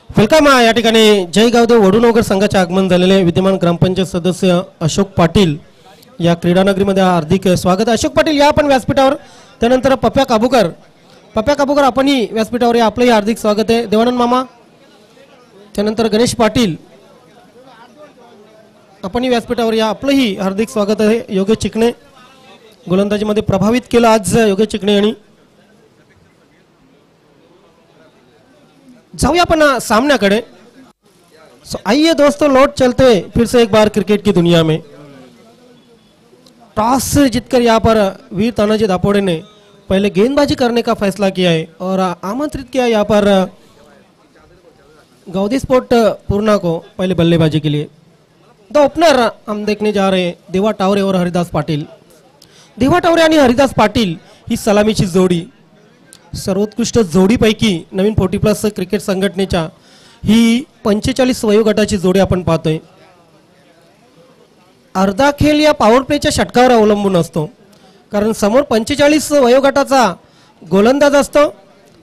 Welcome या ठिकाणी जय गावदेव वडूनगर संघाचे आगमन झालेले विद्यमान ग्रामपंचायत सदस्य अशोक पाटील या क्रीडानगरीमध्ये हार्दिक स्वागत. अशोक पाटील या आपण व्यासपीठावर. त्यानंतर पप्या काबूकर आपणही व्यासपीठावर या. आपलंही हार्दिक स्वागत आहे. देवानंद मामा. त्यानंतर गणेश पाटील आपणही व्यासपीठावर या. आपलंही हार्दिक स्वागत आहे. योगेश चिकणे गोलंदाजीमध्ये प्रभावित केलं आज योगेश चिकणे यांनी. जाऊया अपन सामन्याकडे. आइए दोस्तों, लौट चलते फिर से एक बार क्रिकेट की दुनिया में. टॉस जीतकर यहाँ पर वीर तानाजी दापोड़े ने पहले गेंदबाजी करने का फैसला किया है और आमंत्रित किया यहाँ पर गावदी स्पोर्ट पूर्णा को पहले बल्लेबाजी के लिए. द ओपनर हम देखने जा रहे हैं देवा टावरे और हरिदास पाटील. देवा टावरे आणि हरिदास पाटील ही सलामीची जोडी, सर्वोत्कृष्ट जोडीपैकी नवीन 40+ क्रिकेट संघटनेच्या ही 45 वयोगटाची जोडी आपण पाहतोय. अर्धा खेळ या पॉवर प्लेच्या षटकावर अवलंबून असतो, कारण समोर 45 वयोगटाचा गोलंदाज असतो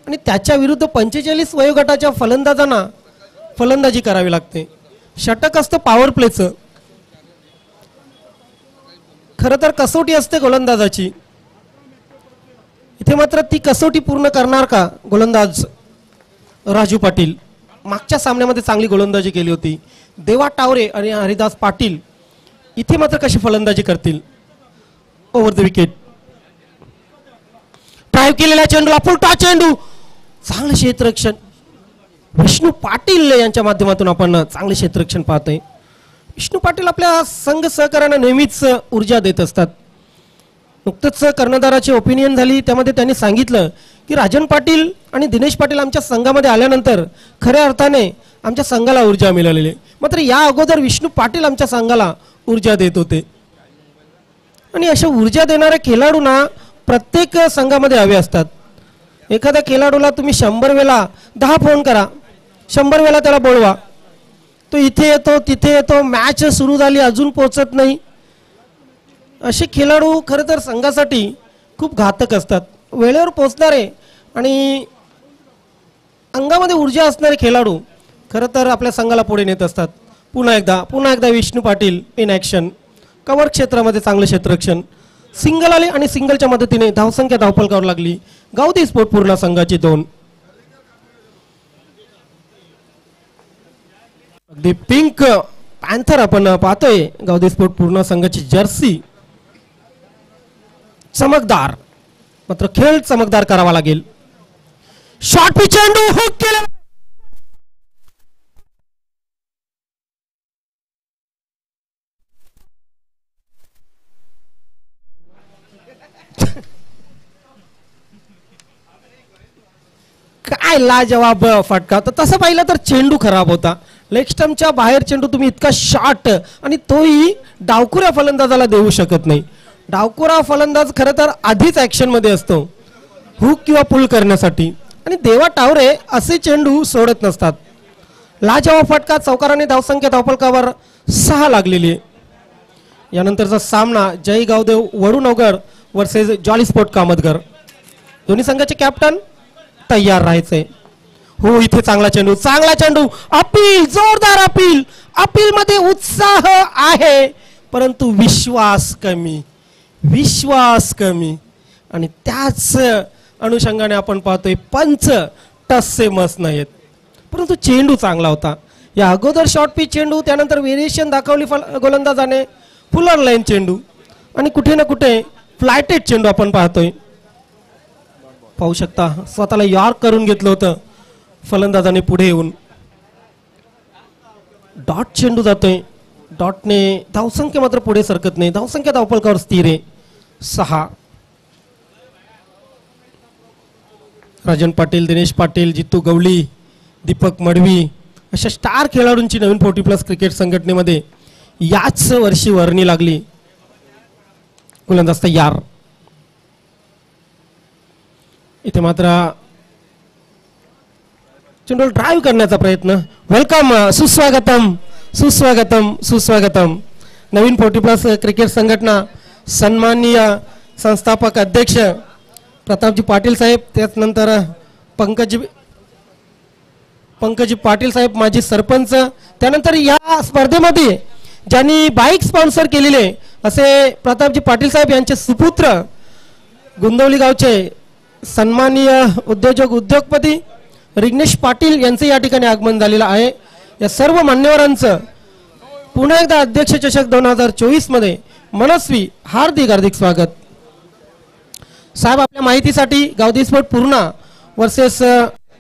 आणि त्याच्या विरुद्ध 45 वयोगटाच्या फलंदाजांना फलंदाजी करावी लागते. षटक असतं पॉवर प्लेचं. खरं तर कसोटी असते गोलंदाजाची. इथे मात्र ती कसोटी पूर्ण करणार का गोलंदाज राजू पाटील. मागच्या सामन्यामध्ये चांगली गोलंदाजी केली होती. देवा टावरे आणि हरिदास पाटील इथे मात्र कशी फलंदाजी करतील. Over the wicket. ड्राइव्ह केलेला चेंडूला फुलटा चेंडू. चांगलं क्षेत्ररक्षण विष्णू पाटील यांच्या माध्यमातून आपण चांगले क्षेत्ररक्षण पाहतोय. विष्णू पाटील आपल्या संघ सहकार्यांना नेहमीच ऊर्जा देत असतात. नुकतंच कर्णधाराची ओपिनियन झाली, त्यामध्ये त्यांनी सांगितलं की राजन पाटील आणि दिनेश पाटील आमच्या संघामध्ये आल्यानंतर खऱ्या अर्थाने आमच्या संघाला ऊर्जा मिळालेली. मात्र या अगोदर विष्णू पाटील आमच्या संघाला ऊर्जा देत होते. आणि अशा ऊर्जा देणाऱ्या खेळाडूंना प्रत्येक संघामध्ये हवे असतात. एखाद्या खेळाडूला तुम्ही 100 वेळा 10 फोन करा, 100 वेळा त्याला बोलवा, तो इथे येतो तिथे येतो, मॅच सुरू झाली अजून पोहोचत नाही. असे खेळाडू खरं तर संघासाठी खूप घातक असतात. वेळेवर पोहोचणारे आणि अंगामध्ये ऊर्जा असणारे खेळाडू खरं तर आपल्या संघाला पुढे नेत असतात. पुन्हा एकदा Vishnu Patil in action. Cover क्षेत्रामध्ये चांगलं क्षेत्ररक्षण. सिंगल आले आणि सिंगलच्या मदतीने धावसंख्या धावफलकावर लागली गावदी स्पोर्ट पूर्णा संघाची 2. अगदी पिंक पॅन्थर आपण पाहतोय गावदी स्पोर्ट पूर्णा संघाची जर्सी. चमकदार, मात्र खेळ चमकदार करावा लागेल. शॉर्ट पिच चेंडू हुक केला. काय लाजवाब फटका. तर तसं पाहिलं तर चेंडू खराब होता. लेग स्टंपच्या बाहेर चेंडू तुम्ही इतका शॉर्ट, आणि तोही डावखुऱ्या फलंदाजाला देऊ शकत नाही. डावखुरा फलंदाज खरं तर आधीच ॲक्शन मध्ये असतो हुक किंवा पुल करण्यासाठी, आणि देवा टावरे असे चेंडू सोडत नसतात. लाजवाब फटका. चौकाराने धावसंख्या धावफलकावर 6 लागलेली आहे. यानंतरचा सामना जय Gavdev वडूनगर versus jolly sport Kamatgar. दोन्ही संघाचे कॅप्टन तयार राहायचे. हो, इथे चांगला चेंडू. अपील, जोरदार अपील. अपील मध्ये उत्साह आहे, परंतु विश्वास कमी. आणि त्याच अनुषंगाने आपण पाहतोय पंच टससे मस नाहीत, परंतु चेंडू चांगला होता. या अगोदर शॉर्ट पिच चेंडू, त्यानंतर व्हेरिएशन दाखवली गोलंदाजाने, फुलर लाईन चेंडू, आणि कुठे ना कुठे फ्लायटेड चेंडू आपण पाहतोय. पाहू शकता स्वतःला यॉर्क करून घेतलं होतं फलंदाजाने पुढे येऊन. डॉट चेंडू जातोय. डॉटने धावसंख्या मात्र पुढे सरकत नाही. धावसंख्या धावफलकावर स्थिर आहे 6. राजन पाटील, दिनेश पाटील, जितू गवळी, दीपक मडवी अशा स्टार खेळाडूंची नवीन 40+ क्रिकेट संघटनेमध्ये याच वर्षी वर्णी लागली. गोलंदाज तयार. इथे मात्र चेंडू ड्राइव्ह करण्याचा प्रयत्न. वेलकम, सुस्वागतम. नवीन 40+ क्रिकेट संघटना सन्माननीय संस्थापक अध्यक्ष प्रतापजी पाटील साहेब, त्यानंतर पंकज पंकजी पाटील साहेब माजी सरपंच, त्यानंतर या स्पर्धेमध्ये ज्यांनी बाईक स्पॉन्सर केलेले असे प्रतापजी पाटील साहेब यांचे सुपुत्र गुंदवली गावचे सन्माननीय उद्योजक उद्योगपती रिग्नेश पाटील यांचे या ठिकाणी आगमन झालेलं आहे। या सर्व मान्यवरांचं पुन्हा एकदा अध्यक्ष चषक 2024 मध्ये मनस्वी हार्दिक हार्दिक स्वागत। साहेब, आपल्या माहितीसाठी गावदी स्पोर्ट पूर्णा वर्सेस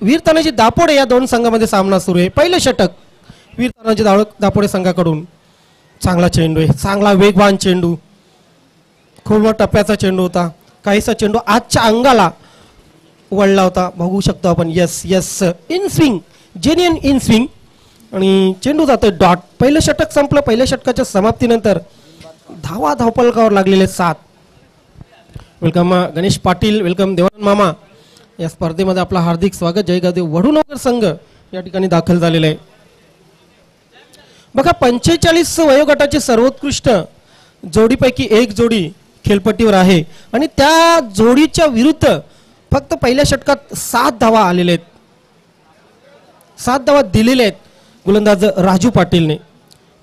वीर तानाजी दापोडे या दोन संघामध्ये सामना सुरू आहे। पहिलं षटक वीर तानाजी दापोडे संघाकडून, चांगला चेंडू आहे, चांगला वेगवान चेंडू, खोलवर टप्प्याचा चेंडू होता, काहीसा चेंडू आजच्या अंगाला वळला होता, बघू शकतो आपण। Yes yes, in swing, genuine in swing, आणि चेंडू जातोय डॉट। पहिलं षटक संपलं। पहिल्या षटकाच्या समाप्तीनंतर धावपलकावर लागलेले 7। वेलकम गणेश पाटील, वेलकम देवानंद मामा, या स्पर्धेमध्ये आपलं हार्दिक स्वागत। जयगावदेव वडूनगर संघ या ठिकाणी दाखल झालेले आहे। बघा, 45 वयोगटाची सर्वोत्कृष्ट जोडीपैकी एक जोडी खेळपट्टीवर आहे आणि त्या जोडीच्या विरुद्ध फक्त पहिल्या षटकात 7 धावा आलेले आहेत, 7 धावा दिलेले आहेत गोलंदाज राजू पाटीलने।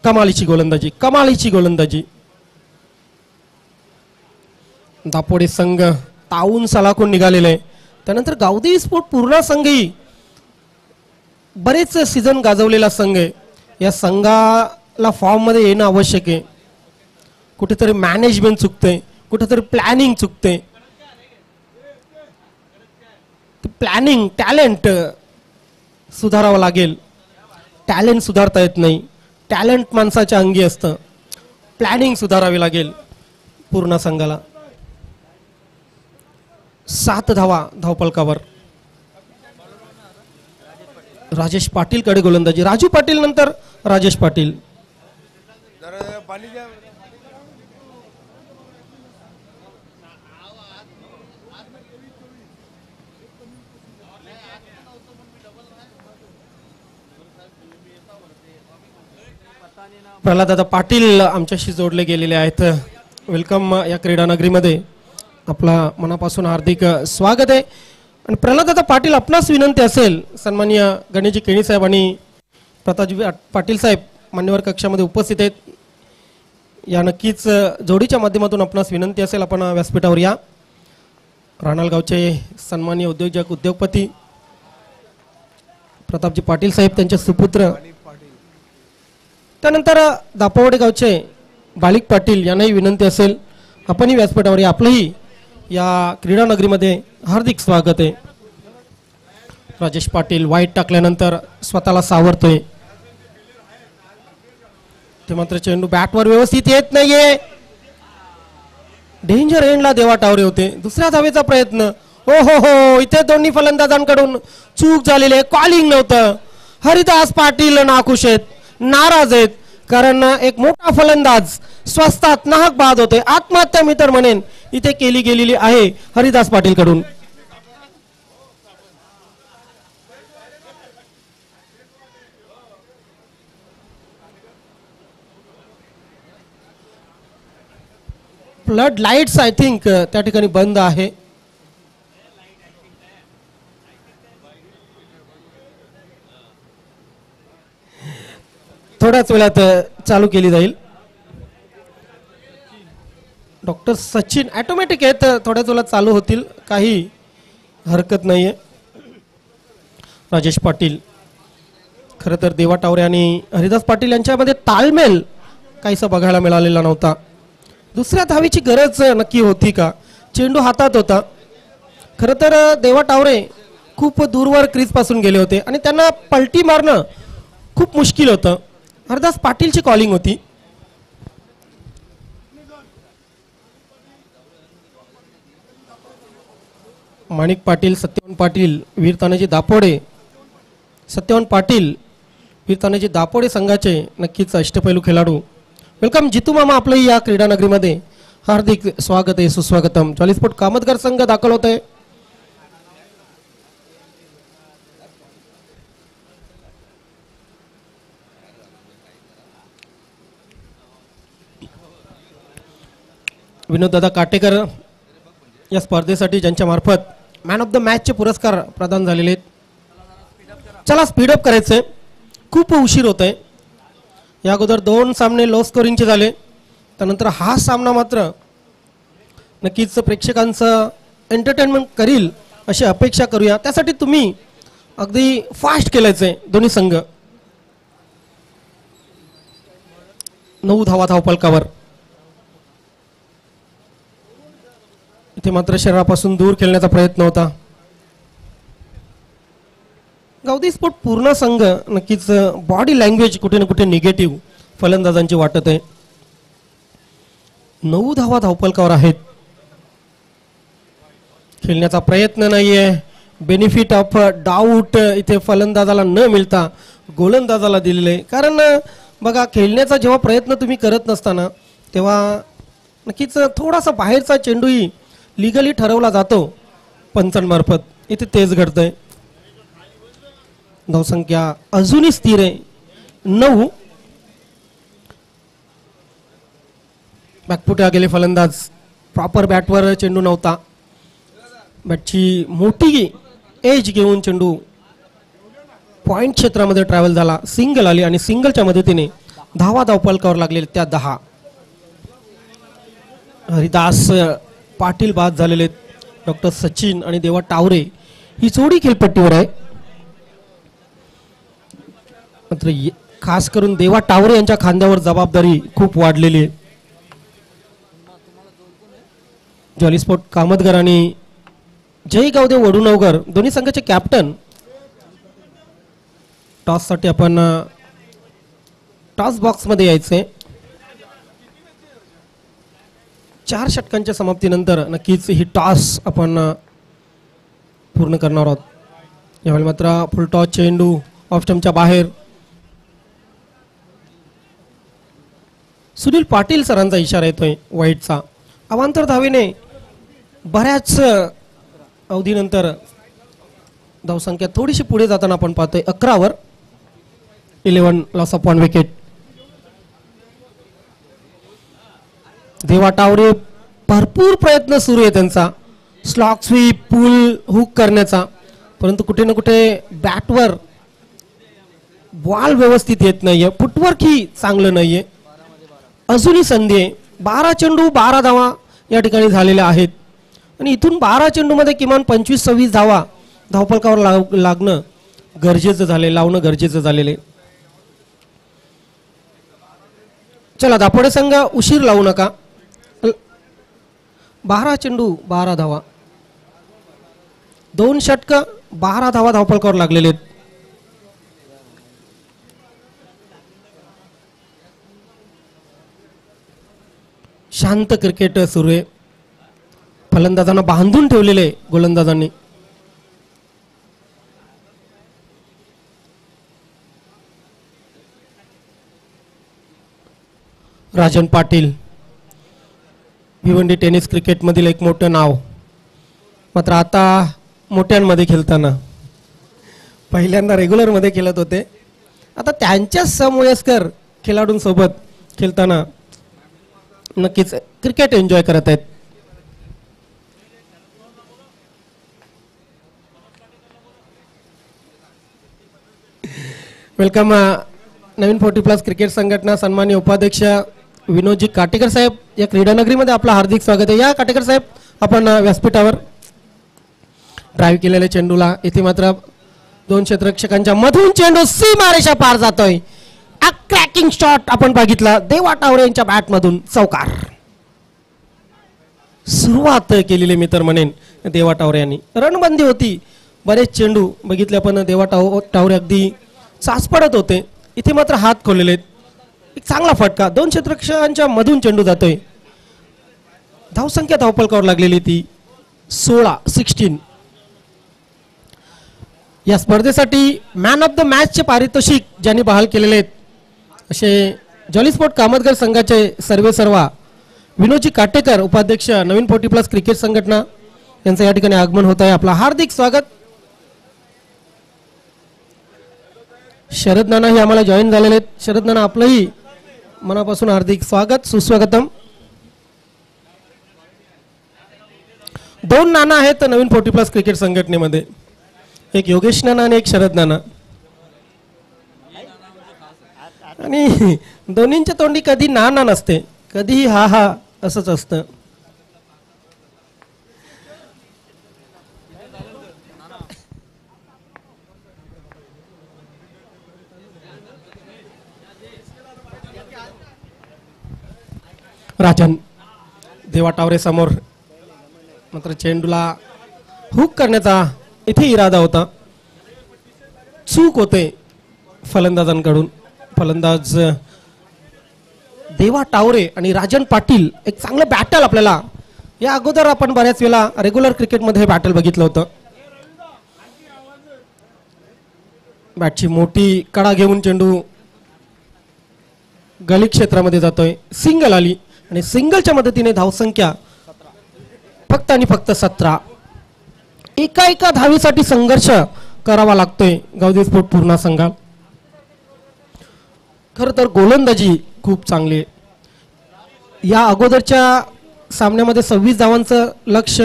कमालीची गोलंदाजी, कमालीची गोलंदाजी। दापोडे संघ तावून सलाखून निघालेले आहे। त्यानंतर गावदेवी स्पोर्ट पूर्णा संघही बरेच सीझन गाजवलेला संघ आहे। या संघाला फॉर्म मध्ये येणं आवश्यक आहे। कुठेतरी मॅनेजमेंट चुकते, कुठेतरी प्लॅनिंग चुकते। प्लॅनिंग, टॅलेंट सुधारावं लागेल। टॅलेंट सुधारता येत नाही, टॅलेंट माणसाच्या अंगी असतं, प्लॅनिंग सुधारावी लागेल पूर्ण संघाला। 7 धावा धावपलकावर। राजेश पाटील कडे गोलंदाजी, राजू पाटील नंतर राजेश पाटील। प्रल्हाद पाटील आमच्याशी जोडले गेलेले आहेत। वेलकम या क्रीडा नगरीमध्ये, आपला मनापासून हार्दिक स्वागत आहे। आणि प्रल्हाद पाटील, आपणास विनंती असेल, सन्माननीय गणेशजी केणी साहेब आणि प्रतापजी पाटील साहेब मान्यवर कक्षामध्ये उपस्थित आहेत, या नक्कीच जोडीच्या माध्यमातून आपणास विनंती असेल आपण व्यासपीठावर या। राणालगावचे सन्माननीय उद्योजक उद्योगपती प्रतापजी पाटील साहेब, त्यांचे सुपुत्र, त्यानंतर दापोडे गावचे बालिक पाटील यांनाही विनंती असेल आपणही व्यासपीठावर या। आपलंही या क्रीडा नगरीमध्ये हार्दिक स्वागत आहे। राजेश पाटील वाईट टाकल्यानंतर स्वतःला सावरतोय, ते मात्र चेंडू बॅटवर व्यवस्थित येत नाहीये। डेंजर एंडला देवा टावरे होते। दुसऱ्या धावेचा प्रयत्न, हो हो हो, इथे दोन्ही फलंदाजांकडून चूक झालेली आहे, कॉलिंग नव्हतं। हरिदास पाटील नाखुश आहेत, नाराज आहेत, कारण एक मोठा फलंदाज स्वस्तात नाहक बाद होते। आत्महत्या मी तर म्हणेन इथे केली गेलेली आहे हरिदास पाटील कडून। फ्लड लाईट्स आय थिंक त्या ठिकाणी बंद आहे। थोड्याच वेळात चालू केली जाईल। डॉक्टर सचिन ऑटोमॅटिक आहेत, थोड्याच वेळात चालू होतील, काही हरकत नाहीये। राजेश पाटील, खरं तर देवा टावरे आणि हरिदास पाटील यांच्यामध्ये ताळमेळ काहीसा बघायला मिळालेला नव्हता। दुसऱ्या धावेची गरज नक्की होती का? चेंडू हातात होता। खरं तर देवा टावरे खूप दूरवर क्रीज पासून गेले होते आणि त्यांना पलटी मारणं खूप मुश्किल होतं। हरिदास पाटीलची कॉलिंग होती। माणिक पाटील, सत्यवान पाटील, वीर तानाजी दापोडे, सत्यवान पाटील वीर तानाजी दापोडे संघाचे नक्कीच अष्टपैलू खेळाडू। वेलकम जितू मामा, आपलं या क्रीडा नगरीमध्ये हार्दिक स्वागत आहे, सुस्वागतम। जॉलीस्पोर्ट कामतगर संघ दाखल होत आहे। विनोद दादा काटेकर या स्पर्धेसाठी ज्यांच्या मार्फत मॅन ऑफ द मॅचचे पुरस्कार प्रदान झालेले आहेत। चला स्पीडअप करायचंय, खूप उशीर होत आहे. या अगोदर 2 सामने लो स्कोरिंगचे झाले, त्यानंतर हा सामना मात्र नक्कीच प्रेक्षकांचं एंटरटेनमेंट करील अशी अपेक्षा करूया. त्यासाठी तुम्ही अगदी फास्ट केलायचंय दोन्ही संघ. 9 धावा धावफलकावर. इथे मात्र शरीरापासून दूर खेळण्याचा प्रयत्न होता. गावदी स्पोर्ट पूर्ण संघ नक्कीच बॉडी लँग्वेज कुठे ना कुठे निगेटिव्ह फलंदाजांची वाटत आहे. 9 धावा धावफलकावर आहेत. खेळण्याचा प्रयत्न नाहीये. बेनिफिट ऑफ डाऊट इथे फलंदाजाला न मिळता गोलंदाजाला दिलेले. कारण बघा, खेळण्याचा जेव्हा प्रयत्न तुम्ही करत नसताना तेव्हा नक्कीच थोडासा बाहेरचा चेंडूही लिगली ठरवला जातो पंचांमार्फत. इथे तेच घडतंय. धावसंख्या अजूनही स्थिर आहे 9. बॅकफुटला गेले फलंदाज. प्रॉपर बॅटवर चेंडू नव्हता. बॅटची मोठी एज घेऊन चेंडू पॉइंट क्षेत्रामध्ये ट्रॅव्हल झाला. सिंगल आली आणि सिंगलच्या मदतीने धावा धावफलकावर लागलेले त्या 10. हरिदास पाटील बाद झालेले. डॉक्टर सचिन आणि देवा टावरे ही जोडी खेळपट्टीवर आहे. मात्र खास करून देवा टावरे यांच्या खांद्यावर जबाबदारी खूप वाढलेली आहे. जॉली स्पोर्ट कामतगर आणि जय गावदेव वडुनवगर दोन्ही संघाचे कॅप्टन. टॉस साठी आपण टॉस बॉक्स मध्ये यायचे. 4 षटकांच्या समाप्तीनंतर नक्कीच ही टॉस आपण पूर्ण करणार आहोत. यावेळी मात्र फुल टॉस चेंडू ऑफ स्टंपच्या बाहेर. सुनील पाटील सरांचा इशारा येतोय वाईटचा. अवांतर धावेने बऱ्याच अवधीनंतर धावसंख्या थोडीशी पुढे जाताना आपण पाहतोय. 11 11 लॉस ऑफ 1 विकेट. देवा टावरे भरपूर प्रयत्न सुरू आहे त्यांचा स्लॉक स्वीप पुल हुक करण्याचा, परंतु कुठे ना कुठे बॅटवर बॉल व्यवस्थित येत नाहीये. फुटवर्क ही चांगलं नाहीये. अजूनही संधी आहे. 12 चेंडू 12 धावा या ठिकाणी झालेल्या आहेत आणि इथून 12 चेंडूमध्ये किमान 25-26 धावा धावफलकावर लागणं गरजेचं झाले, लावणं गरजेचं झालेले. चला दापोडे संघ उशीर लावू नका. 12 चेंडू 12 धावा, 2 षटक 12 धावा धावफलकावर लागलेले आहेत. शांत क्रिकेट सुरू आहे. फलंदाजांना बांधून ठेवलेले गोलंदाजांनी. राजन पाटील भिवंडी टेनिस क्रिकेट मधील एक मोठं नाव, मात्र आता मोठ्यांमध्ये खेळताना, पहिल्यांदा रेग्युलर मध्ये खेळत होते, आता त्यांच्या समवयस्कर खेळाडूंसोबत खेळताना नक्कीच क्रिकेट एन्जॉय करत आहेत. वेलकम नवीन 40+ क्रिकेट संघटना सन्माननीय उपाध्यक्ष विनोदजी काटेकर साहेब, या क्रीडानगरीमध्ये आपलं हार्दिक स्वागत आहे. या काटेकर साहेब आपण व्यासपीठावर. ड्राईव्ह केलेल्या चेंडूला इथे मात्र 2 क्षेत्ररक्षकांच्या मधून चेंडू सीमारेषा पार जातोय. क्रॅकिंग शॉट आपण बघितला देवा टावरे यांच्या बॅट मधून. चौकार सुरुवात केलेली मी तर म्हणेन देवा टावरे यांनी. रणबंदी होती. बरेच चेंडू बघितले आपण. देवा टावरे अगदी चाच पडत होते. इथे मात्र हात खोललेले आहेत. एक चांगला फटका. 2 क्षेत्ररक्षकांच्या मधून चेंडू जातोय. धावसंख्या धावफलकावर लागलेली ती 16. या स्पर्धेसाठी मॅन ऑफ द मॅच चे पारितोषिक ज्यांनी बहाल केलेले आहेत असे जॉली स्पोर्ट कामतगर संघाचे सर्वेसर्वा विनोदजी काटेकर, उपाध्यक्ष नवीन 40+ क्रिकेट संघटना, यांचं या ठिकाणी आगमन होत आहे. आपलं हार्दिक स्वागत. शरद नाना हे आम्हाला जॉईन झालेले आहेत. शरद नाना आपलंही मनापासून हार्दिक स्वागत, सुस्वागतम. 2 नाना आहेत नवीन 40+ क्रिकेट संघटनेमध्ये, एक योगेश नाना आणि एक शरद नाना. आणि दोन्हींच्या तोंडी कधी ना ना नसते, कधीही हा हा असंच असतं. राजन देवा टावरे समोर, मात्र चेंडूला हुक करण्याचा इथे इरादा होता, चूक होते फलंदाजांकडून. फलंदाज देवा टावरे आणि राजन पाटील, एक चांगलं बॅटल आपल्याला या अगोदर आपण बऱ्याच वेळा रेग्युलर क्रिकेटमध्ये हे बॅटल बघितलं होतं. बॅटची मोठी कडा घेऊन चेंडू गली क्षेत्रामध्ये जातोय. सिंगल आली आणि सिंगलच्या मदतीने धावसंख्या फक्त आणि फक्त 17. एका धावीसाठी संघर्ष करावा लागतोय गावदेवी स्पोर्ट पूर्णा संघात. खर तर गोलंदाजी खूप चांगली आहे. या अगोदरच्या सामन्यामध्ये 26 धावांचं लक्ष,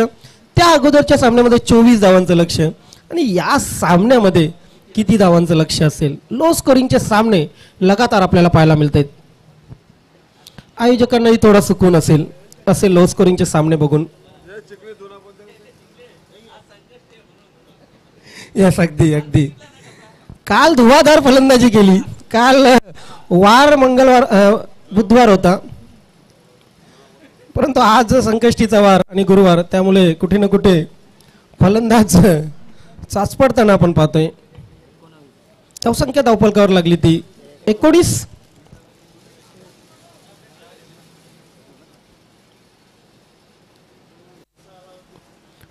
त्या अगोदरच्या सामन्यामध्ये 24 धावांचं लक्ष, आणि या सामन्यामध्ये किती धावांचं लक्ष असेल. लो स्कोरिंगचे सामने लगातार आपल्याला पाहायला मिळत आहेत. आयोजकांनाही थोडा सुकून असेल असे लो स्कोरिंगचे सामने बघून. यस, अगदी अगदी. काल धुवाधार फलंदाजी केली. काल बुधवार होता, परंतु आज संकष्टीचा वार आणि गुरुवार, त्यामुळे कुठे ना कुठे फलंदाज चाचपडताना आपण पाहतोय. धावसंख्या धावफलकावर लागली ती 19.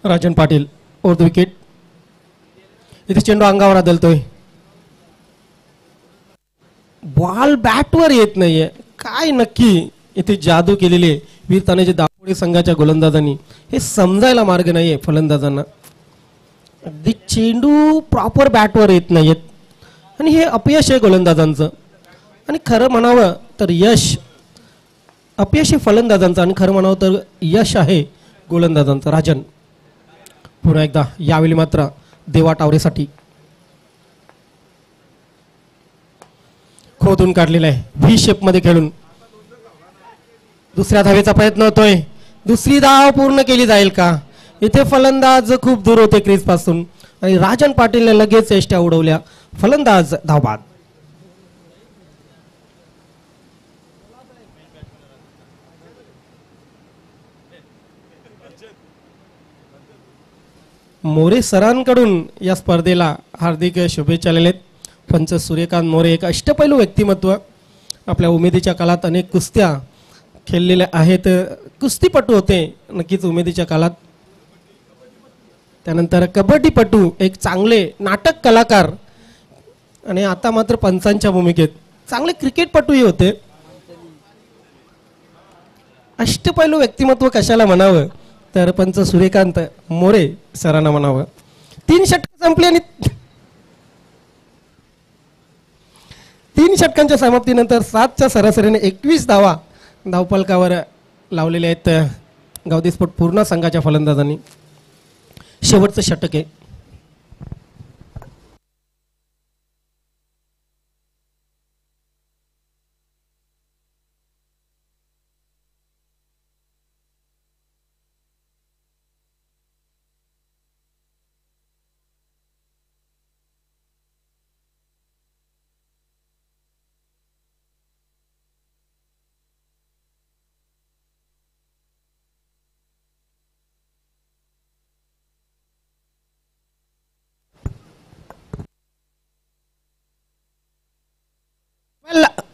Rajan Patil over the wicket. इथे चेंडू अंगावर आदलतोय. बॉल बॅटवर येत नाहीये. काय नक्की इथे जादू केलेली आहे वीर तानाजी दापोडे संघाच्या गोलंदाजांनी, हे समजायला मार्ग नाहीये फलंदाजांना. अगदी चेंडू प्रॉपर बॅटवर येत नाहीयेत आणि हे अपयश आहे गोलंदाजांचं. आणि खरं म्हणावं तर अपयश आहे फलंदाजांचं, आणि खरं म्हणावं तर यश आहे गोलंदाजांचं. राजन पुन्हा एकदा, यावेळी मात्र देवा टावरेसाठी खोदून काढलेला आहे व्ही शेप मध्ये खेळून. दुसऱ्या धावेचा प्रयत्न होतोय. दुसरी धाव पूर्ण केली जाईल का. इथे फलंदाज खूप दूर होते क्रीज पासून आणि राजन पाटीलने लगेच यष्ट्या उडवल्या. फलंदाज धावबाद. मोरे सरांकडून या स्पर्धेला हार्दिक शुभेच्छा आलेल्या आहेत. पंच सूर्यकांत मोरे एक अष्टपैलू व्यक्तिमत्व. आपल्या उमेदीच्या काळात अनेक कुस्त्या खेळलेल्या आहेत. कुस्तीपटू होते नक्कीच उमेदीच्या काळात. त्यानंतर कबड्डीपटू, एक चांगले नाटक कलाकार, आणि आता मात्र पंचांच्या भूमिकेत. चांगले क्रिकेटपटूही होते. अष्टपैलू व्यक्तिमत्व कशाला म्हणावं तर पंच सूर्यकांत मोरे सरांना म्हणावं. 3 षटक संपली आणि 3 षटकांच्या समाप्तीनंतर 7च्या सरासरीने 21 धावा धावफलकावर लावलेले आहेत गावदेवी स्पोर्ट पूर्णा संघाच्या फलंदाजांनी. शेवटचं षटक आहे.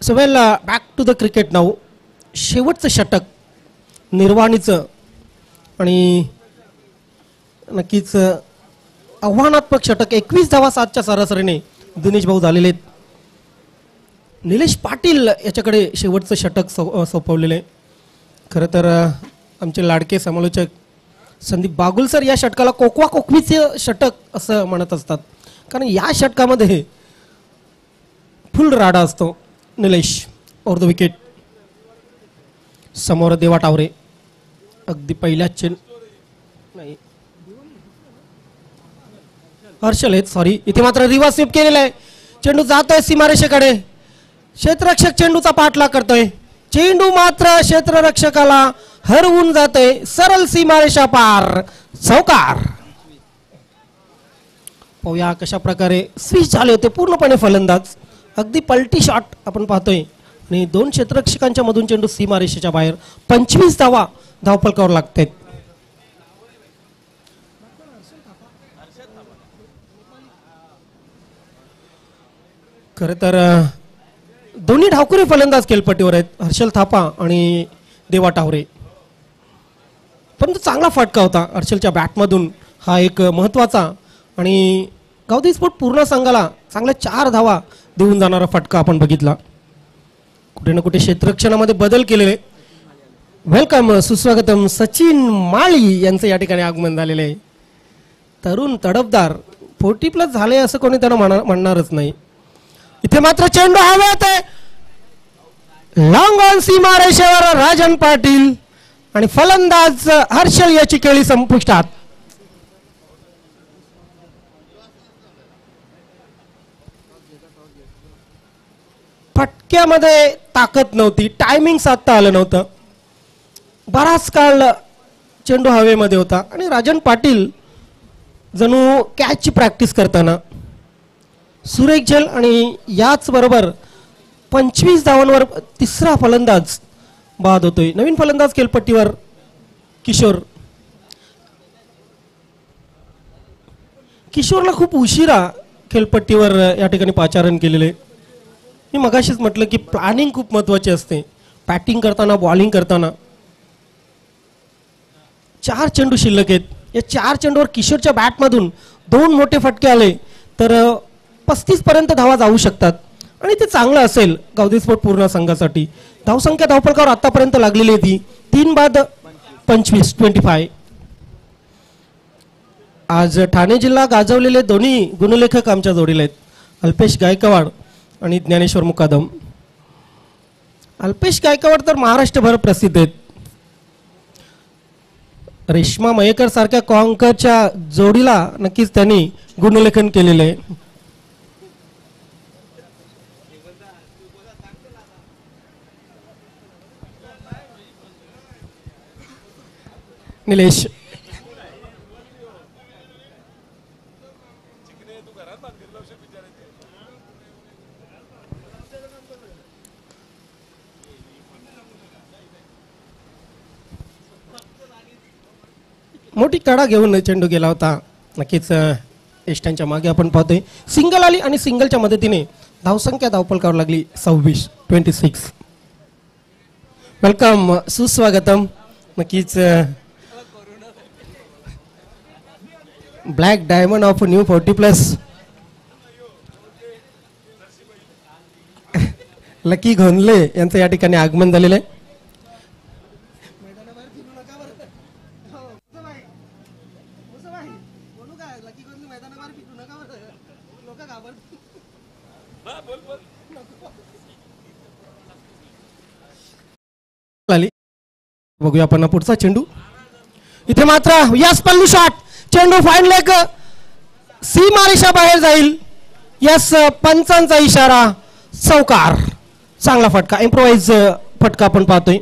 So well, back to the cricket now. शेवटचं षटक निर्वाणीचं, आणि नक्कीच आव्हानात्मक षटक. 21 धावा 7च्या सरासरीने दिनेश भाऊ झालेले आहेत. निलेश पाटील याच्याकडे शेवटचं षटक सोपवलेलं आहे. खरं तर आमचे लाडके समालोचक संदीप बागुल सर या षटकाला कोकवा कोकवीचे षटक असं म्हणत असतात, कारण या षटकामध्ये फुल राडा असतो. Nilesh over the wicket. समोर देवा टावरे. अगदी पहिल्या नाही, हर्षल आहेत, सॉरी. इथे मात्र रिव्हर्स स्वीप केलेला आहे. चेंडू जातोय सीमारेषेकडे. क्षेत्ररक्षक चेंडूचा पाठलाग करतोय, चेंडू मात्र क्षेत्ररक्षकाला हरवून जातोय, सरळ सीमारेषा पार, चौकार. पाहूया कशा प्रकारे स्विच झाले होते पूर्णपणे फलंदाज, अगदी पलटी शॉट आपण पाहतोय आणि दोन क्षेत्ररक्षकांच्या मधून चेंडू सीमारेषेच्या बाहेर. 25 धावा धावफलकावर लागतात. खरं तर दोन्ही ढावकुरे फलंदाज खेळपट्टीवर आहेत, हर्षल थापा आणि देवा टावरे. परंतु चांगला फटका होता हर्षलच्या बॅटमधून, हा एक महत्वाचा आणि गावदेवी स्पोर्ट पूर्ण संघाला चांगल्या 4 धावा देऊन जाणारा फटका आपण बघितला. कुठे ना कुठे क्षेत्ररक्षणामध्ये बदल केलेले. वेलकम, सुस्वागतम. सचिन माळी यांचं या ठिकाणी आगमन झालेलं आहे. तरुण तडफदार 40+ झाले असं कोणी त्यांना म्हणणारच नाही. इथे मात्र चेंडू हवेत आहे, लॉंग ऑन सीमारेषेवर राजन पाटील आणि फलंदाज हर्षल याची खेळी संपुष्टात. फटक्यामध्ये ताकद नव्हती, टायमिंग साधता आलं नव्हतं. बराच काळ चेंडू हवेमध्ये होता आणि राजन पाटील जणू कॅचची प्रॅक्टिस करताना सुरेख झेल आणि याच बरोबर 25 धावांवर तिसरा फलंदाज बाद होतोय. नवीन फलंदाज खेळपट्टीवर किशोर. किशोरला खूप उशिरा खेळपट्टीवर या ठिकाणी पाचारण केलेले. मी मगाशीच म्हटलं की प्लॅनिंग खूप महत्वाची असते बॅटिंग करताना, बॉलिंग करताना. 4 चेंडू शिल्लक आहेत. या 4 चेंडूवर किशोरच्या बॅटमधून 2 मोठे फटके आले तर 35 पर्यंत धावा जाऊ शकतात आणि ते चांगलं असेल गावदेवी स्पोर्ट पूर्ण संघासाठी. धावसंख्या धावफलकावर आतापर्यंत लागलेली आहे ती 3 बाद 25. आज ठाणे जिल्हा गाजवलेले दोन्ही गुणलेखक आमच्या जोडीला आहेत, अल्पेश गायकवाड आणि ज्ञानेश्वर मुकादम. अल्पेश गायकवाड तर महाराष्ट्रभर प्रसिद्ध आहेत. रेश्मा मयेकर सारख्या कॉंकरच्या जोडीला नक्कीच त्यांनी गुणलेखन केलेले आहे. निलेश मोठी कडा घेऊन चेंडू गेला होता. नक्कीच एष्टांच्या मागे आपण पाहतोय सिंगल आली आणि सिंगलच्या मदतीने धावसंख्या धावफलकावर लागली 26. वेलकम, सुस्वागतम. नक्कीच black diamond of new 40+ lucky घोनले यांचं या ठिकाणी आगमन झालेलं आहे. बघूया आपण पुढचा चेंडू. इथे मात्र यस पल्लू शॉट, चेंडू फाईन लेग, सीमारेषा बाहेर जाईल. यस, पंचांचा इशारा, चौकार. चांगला फटका, इम्प्रोवाइज फटका आपण पाहतोय.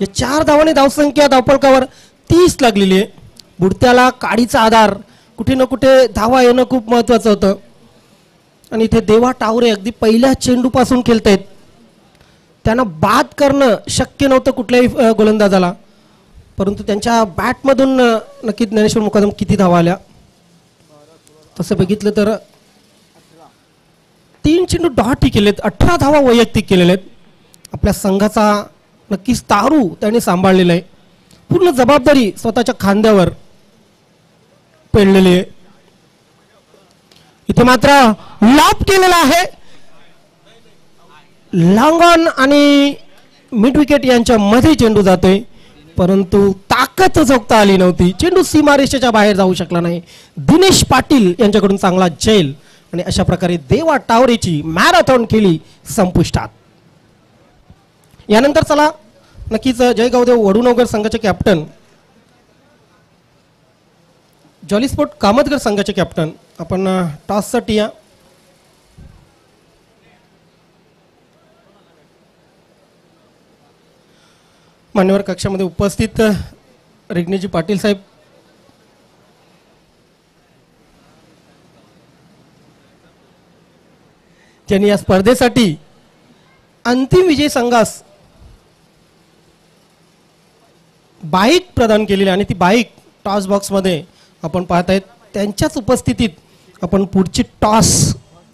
या 4 धावांनी धावसंख्या धावफलकावर 30 लागलेली आहे. बुडत्याला काडीचा आधार, कुठे ना कुठे धावा येणं खूप महत्वाचं होतं आणि इथे देवा टावरे अगदी पहिल्या चेंडूपासून खेळतायत. त्यांना बाद करणं शक्य नव्हतं कुठल्याही गोलंदाजाला, परंतु त्यांच्या बॅटमधून नक्की ज्ञानेश्वर मुकादम किती धावा आल्या तसं बघितलं तर 3 चेंडू डॉटही केलेत, 18 धावा वैयक्तिक केलेल्या आहेत. आपल्या संघाचा नक्कीच तारू त्यांनी सांभाळलेला आहे. पूर्ण जबाबदारी स्वतःच्या खांद्यावर पेडलेली आहे. इथे मात्र लॉब केलेला आहे, लॉंग ऑन आणि मिड विकेट यांच्या मध्ये चेंडू जातोय, परंतु ताकद जोखता आली नव्हती. चेंडू सीमारेषेच्या बाहेर जाऊ शकला नाही. दिनेश पाटील यांच्याकडून चांगला झेल आणि अशा प्रकारे देवा टावरेची मॅरेथॉन केली संपुष्टात. यानंतर चला नक्कीच जयगावदेव वडूनगर संघाचे कॅप्टन, जॉली स्पोर्ट कामतगर संघाचे कॅप्टन आपण टॉससाठी या. मान्यवर कक्षामध्ये उपस्थित रिग्नेजी पाटील साहेब, ज्यांनी या स्पर्धेसाठी अंतिम विजयी संघास बाईक प्रदान केलेली आणि ती बाईक टॉस बॉक्समध्ये आपण पाहत आहेत. त्यांच्याच उपस्थितीत आपण पुढची टॉस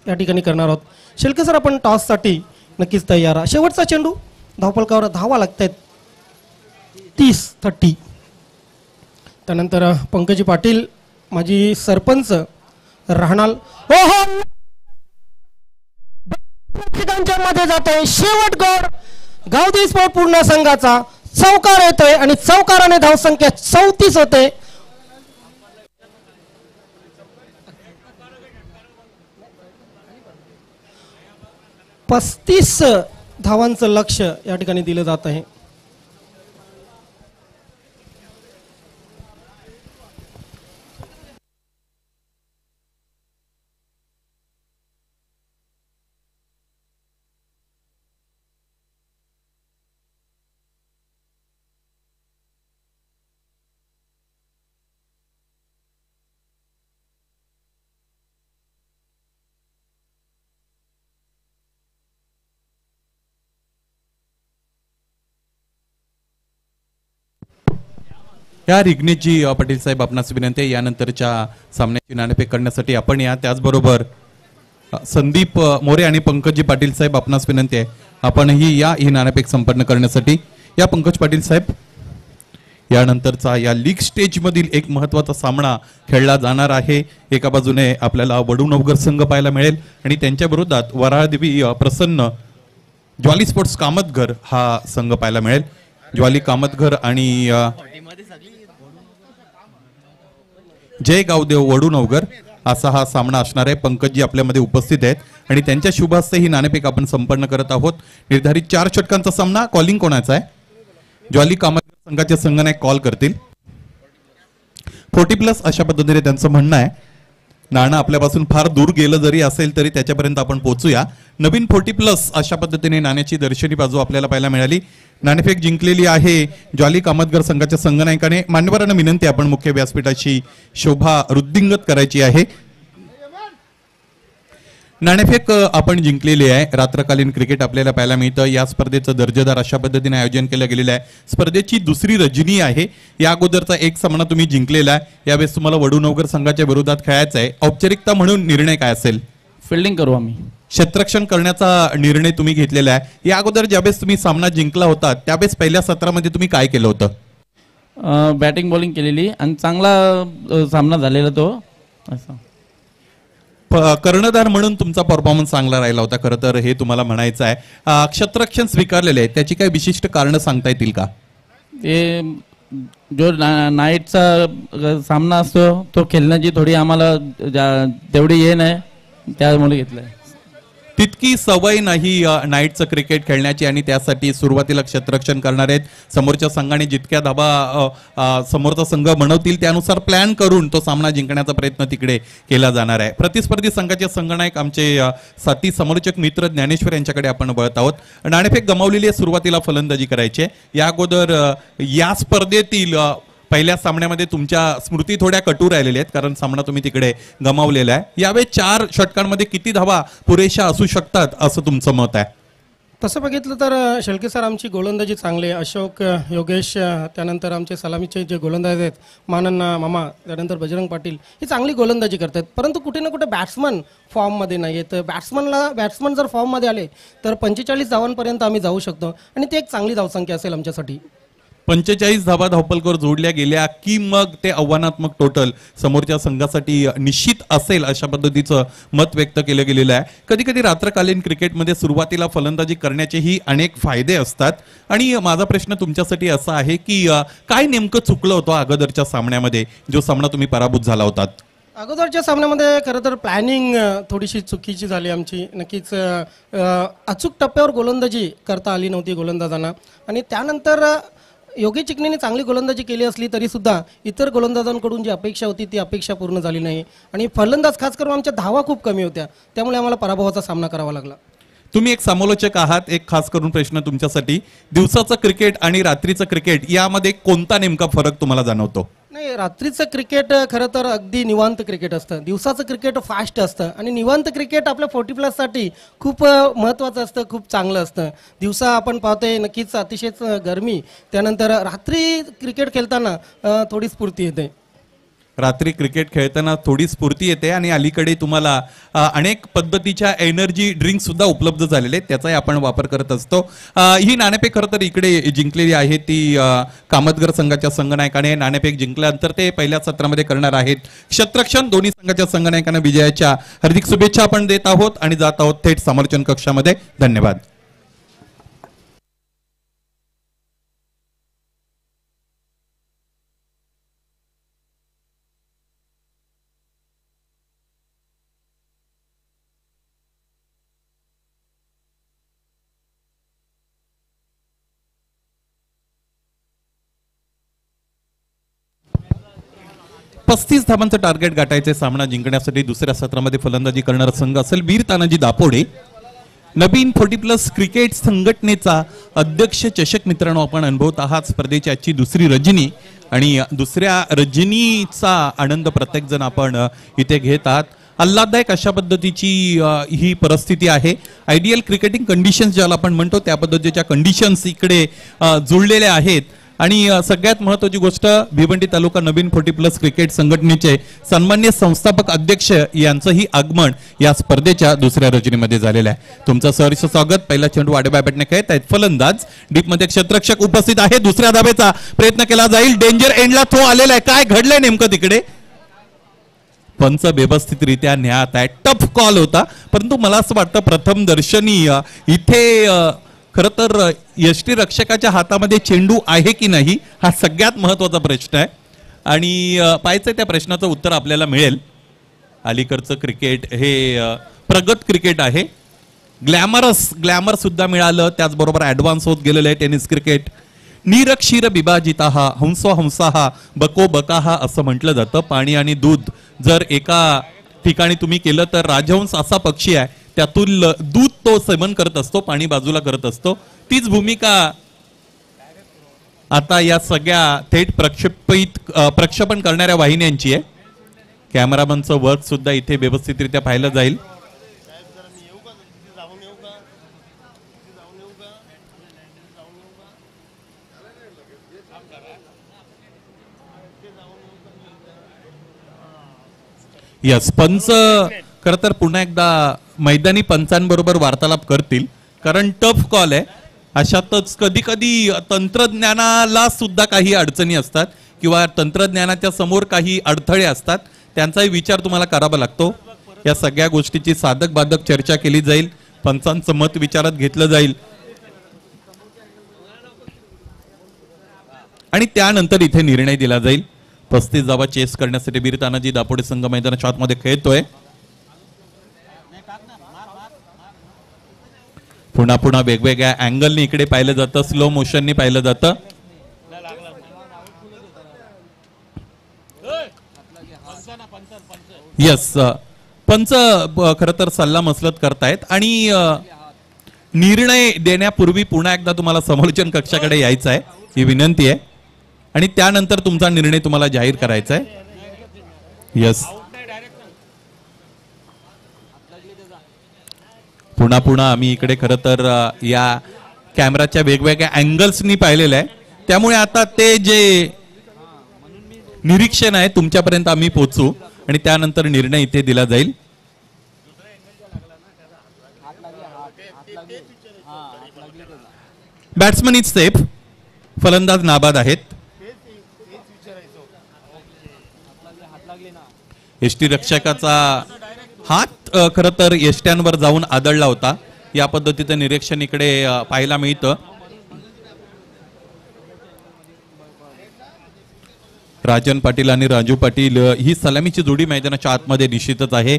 या ठिकाणी करणार आहोत. शेळके सर, आपण टॉससाठी नक्कीच तयार आहात. शेवटचा चेंडू, धावफलकावर धावा लागत आहेत 30-30. त्यानंतर पंकजी पाटील माजी सरपंच राहणार, हो हो मध्ये जात आहे. शेवट गौड गावदेवी स्पोर्ट पूर्ण संघाचा चौकार येतोय आणि चौकाराने धावसंख्या 34 होते. पस्तीस धावांचं लक्ष या ठिकाणी दिलं जात आहे. या रिग्नेजी पाटील साहेब, आपणास विनंती आहे यानंतरच्या सामन्याची नाणेफेक करण्यासाठी आपण या. त्याचबरोबर संदीप मोरे आणि पंकजी पाटील साहेब, आपणास विनंती आहे आपणही या ही नाणेफेक संपन्न करण्यासाठी या. पंकज पाटील साहेब, यानंतरचा या लीग स्टेज मधील एक महत्त्वाचा सामना खेळला जाणार आहे. एका बाजूने आपल्याला वडूनवगर संघ पाहायला मिळेल आणि त्यांच्या विरोधात वराळदेवी प्रसन्न ज्वाली स्पोर्ट्स कामतघर हा संघ पाहायला मिळेल. ज्वाली कामतघर आणि जय गावदेव वडूनवगर असा हा सामना असणार आहे. पंकजी आपल्यामध्ये उपस्थित आहेत आणि त्यांच्या शुभास्ते ही नाणेफेक आपण संपन्न करत आहोत. निर्धारित 4 षटकांचा सामना. कॉलिंग कोणाचा आहे? ज्वाली कामतघर संघाचे संघनायक कॉल करतील. 40+ अशा पद्धतीने त्यांचं म्हणणं आहे. नाणं आपल्यापासून फार दूर गेलं जरी असेल तरी त्याच्यापर्यंत आपण पोहोचूया. नवीन 40+ अशा पद्धतीने नाण्याची दर्शनी बाजू आपल्याला पाहायला मिळाली. नाणेफेक जिंकलेली आहे ज्वाली कामतघर संघाच्या संघनायकाने. मान्यवरांना विनंती, आपण मुख्य व्यासपीठाची शोभा वृद्धिंगत करायची आहे. नाणेफेक आपण जिंकलेली आहे. रात्रकालीन क्रिकेट आपल्याला पाहायला मिळतं. या स्पर्धेचं दर्जेदार अशा पद्धतीने आयोजन केलं गेलेलं आहे. स्पर्धेची दुसरी रजनी आहे. या अगोदरचा एक सामना तुम्ही जिंकलेला आहे. यावेळेस तुम्हाला वडूनवगर संघाच्या विरोधात खेळायचं आहे. औपचारिकता म्हणून निर्णय काय असेल? फिल्डिंग करू आम्ही. क्षेत्ररक्षण करण्याचा निर्णय तुम्ही घेतलेला आहे. या अगोदर ज्यावेळेस तुम्ही सामना जिंकला होता त्यावेळेस पहिल्या सत्रामध्ये तुम्ही काय केलं होतं? बॅटिंग बॉलिंग केलेली आणि चांगला सामना झालेला तो. असं कर्णधार म्हणून तुमचा परफॉर्मन्स चांगला राहिला होता. खरं तर हे तुम्हाला म्हणायचं आहे. क्षेत्ररक्षण स्वीकारलेले आहे, त्याची काही विशिष्ट कारण सांगता येतील का? ते जो नाईटचा सामना असतो तो खेळण्याची थोडी आम्हाला तेवढी हे नाही, त्यामुळे घेतलंय. तितकी सवय नाही नाईटचं क्रिकेट खेळण्याची आणि त्यासाठी सुरुवातीला क्षेत्ररक्षण करणार आहेत. समोरच्या संघाने जितक्या धाबा समोरचा संघ बनवतील त्यानुसार प्लॅन करून तो सामना जिंकण्याचा प्रयत्न तिकडे केला जाणार आहे. प्रतिस्पर्धी संघाचे संघनायक आमचे साथी समोरचक मित्र ज्ञानेश्वर यांच्याकडे आपण वळत आहोत. नाणेफेक गमावलेली आहे. सुरुवातीला फलंदाजी करायची आहे. या अगोदर या स्पर्धेतील पहिल्या सामन्यामध्ये तुमच्या स्मृती थोड्या कटू राहिलेल्या आहेत कारण सामना तुम्ही तिकडे गमावलेला आहे. यावेळी 4 षटकांमध्ये किती धावा पुरेशा असू शकतात असं तुमचं मत आहे? तसं बघितलं तर शेळके सर, आमची गोलंदाजी चांगली आहे. अशोक, योगेश, त्यानंतर आमचे सलामीचे जे गोलंदाज आहेत मानन मामा, त्यानंतर बजरंग पाटील, ही चांगली गोलंदाजी करतात. परंतु कुठे ना कुठे बॅट्समन फॉर्ममध्ये नाही आहेत. बॅट्समन जर फॉर्ममध्ये आले तर 45 धावांपर्यंत आम्ही जाऊ शकतो आणि ती एक चांगली धावसंख्या असेल आमच्यासाठी. 45 धावा धावपलकर जोडल्या गेल्या की मग ते आव्हानात्मक टोटल समोरच्या संघासाठी निश्चित असेल अशा पद्धतीचं मत व्यक्त केलं गेलेलं आहे. कधी कधी रात्रकालीन क्रिकेटमध्ये सुरुवातीला फलंदाजी करण्याचेही अनेक फायदे असतात आणि माझा प्रश्न तुमच्यासाठी असा आहे की काय नेमकं चुकलं होतं अगोदरच्या सामन्यामध्ये जो सामना तुम्ही पराभूत झाला होतात? अगोदरच्या सामन्यामध्ये खरं तर प्लॅनिंग थोडीशी चुकीची झाली आमची. नक्कीच अचूक टप्प्यावर गोलंदाजी करता आली नव्हती गोलंदाजांना आणि त्यानंतर योगेश चिकणीने चांगली गोलंदाजी केली असली तरी सुद्धा इतर गोलंदाजांकडून जी अपेक्षा होती ती अपेक्षा पूर्ण झाली नाही आणि फलंदाज खास करून आमच्या धावा खूप कमी होत्या, त्यामुळे आम्हाला पराभवाचा सामना करावा लागला. तुम्ही एक समालोचक आहात, एक खास करून प्रश्न तुमच्यासाठी, दिवसाचं क्रिकेट आणि रात्रीचं क्रिकेट यामध्ये कोणता नेमका फरक तुम्हाला जाणवतो? नाही, रात्रीचं क्रिकेट खरं तर अगदी निवांत क्रिकेट असतं. दिवसाचं क्रिकेट फास्ट असतं आणि निवांत क्रिकेट आपल्या 40+ खूप महत्त्वाचं असतं, खूप चांगलं असतं. दिवसा आपण पाहतोय नक्कीच अतिशयच गरमी, त्यानंतर रात्री क्रिकेट खेळताना थोडी स्फूर्ती येते. रात्री क्रिकेट खेळताना थोडी स्फूर्ती येते आणि अलीकडे तुम्हाला अनेक पद्धतीच्या एनर्जी ड्रिंक सुद्धा उपलब्ध झालेले आहेत, त्याचाही आपण वापर करत असतो. ही नाणेफेक खरं तर इकडे जिंकलेली आहे ती कामतगर संघाच्या संघनायकाने. नाणेफेक जिंकल्यानंतर ते पहिल्या सत्रामध्ये करणार आहेत क्षेत्ररक्षण. दोन्ही संघाच्या संघनायकांना विजयाच्या हार्दिक शुभेच्छा आपण देत आहोत आणि जात आहोत थेट समालोचन कक्षामध्ये. धन्यवाद. 35 धावांचं टार्गेट गाठायचे. सामना जिंकण्यासाठी दुसऱ्या सत्रामध्ये फलंदाजी करणारा संघ असेल वीर तानाजी दापोडे. नवीन 40+ क्रिकेट संघटनेचा अध्यक्ष चषक मित्रांनो आपण अनुभवत आहात. स्पर्धेची आजची दुसरी रजनी आणि दुसऱ्या रजनीचा आनंद प्रत्येक जण आपण इथे घेत आहात. आल्हाददायक अशा पद्धतीची ही परिस्थिती आहे. आयडियल क्रिकेटिंग कंडिशन्स ज्याला आपण म्हणतो त्या पद्धतीच्या कंडिशन्स इकडे जुळलेल्या आहेत. आणि सगळ्यात महत्त्वाची गोष्ट, भिवंडी तालुका नवीन 40+ क्रिकेट संघटनेचे सन्मान्य संस्थापक अध्यक्ष यांचंही आगमन या स्पर्धेच्या दुसऱ्या रजनीमध्ये झालेलं आहे. तुमचं सहर्ष स्वागत. पहिला चेंडू आडेबाय बॅटने खेळत आहेत फलंदाज. डीपमध्ये क्षेत्ररक्षक उपस्थित आहे. दुसऱ्या धावेचा प्रयत्न केला जाईल. डेंजर एंडला थ्रो आलेला आहे. काय घडलंय नेमकं तिकडे? पंच व्यवस्थितरित्या न्याहात आहे. टफ कॉल होता, परंतु मला असं वाटतं प्रथम दर्शनी इथे खरं तर यष्टी रक्षकाच्या हातामध्ये चेंडू आहे की नाही हा सगळ्यात महत्त्वाचा प्रश्न आहे आणि पाहायचं त्या प्रश्नाचं उत्तर आपल्याला मिळेल. अलीकडचं क्रिकेट हे प्रगत क्रिकेट आहे. ग्लॅमर सुद्धा मिळालं, त्याचबरोबर ॲडव्हान्स होत गेलेलं आहे टेनिस क्रिकेट. नीरक्षीर विभाजिता हा हंसो हंसाहा बको बकाहा असं म्हटलं जातं. पाणी आणि दूध जर एका ठिकाणी तुम्ही केलं तर राजहंस असा पक्षी आहे, त्यातून दूध तो सेवन करत असतो, पाणी बाजूला करत असतो. तीच भूमिका आता या सगळ्या थेट प्रक्षेपण करणाऱ्या वाहिन्यांची आहे. कॅमेरामनचं वर्क सुद्धा इथे व्यवस्थितरित्या पाहिलं जाईल. यस, पंच खरं तर पुन्हा एकदा मैदानी पंचांबरोबर वार्तालाप करतील, कारण टफ कॉल आहे. अशातच कधी कधी तंत्रज्ञानाला सुद्धा काही अडचणी असतात किंवा तंत्रज्ञानाच्या समोर काही अडथळे असतात, त्यांचाही विचार तुम्हाला करावा लागतो. या सगळ्या गोष्टीची साधक बाधक चर्चा केली जाईल, पंचांचं मत विचारात घेतलं जाईल आणि त्यानंतर इथे निर्णय दिला जाईल. 35 धावा चेस करण्यासाठी वीर तानाजी दापोडे संघ मैदानाच्या आतमध्ये खेळतोय. पुन्हा पुन्हा वेगवेगळ्या अँगलनी इकडे पाहिलं जातं, स्लो मोशननी पाहिलं जातं. यस, पंच खरं तर सल्ला मसलत करतायत आणि निर्णय देण्यापूर्वी पुन्हा एकदा तुम्हाला समालोचन कक्षाकडे यायचं आहे ही विनंती आहे आणि त्यानंतर तुमचा निर्णय तुम्हाला जाहीर करायचा आहे. यस, पुन्हा पुन्हा आम्ही इकडे खरं तर या कॅमेराच्या वेगवेगळ्या अँगल्सनी पाहिलेलं आहे, त्यामुळे आता ते जे निरीक्षण आहे तुमच्यापर्यंत आम्ही पोहोचू आणि त्यानंतर निर्णय इथे दिला जाईल. बॅट्समन इज सेफ, फलंदाज नाबाद आहेत. यष्टी रक्षकाचा हात खरं तर यष्ट्यांवर जाऊन आदळला होता, या पद्धतीचं निरीक्षण इकडे पाहायला मिळतं. राजन पाटील आणि राजू पाटील ही सलामीची जोडी मैदानाच्या आतमध्ये निश्चितच आहे.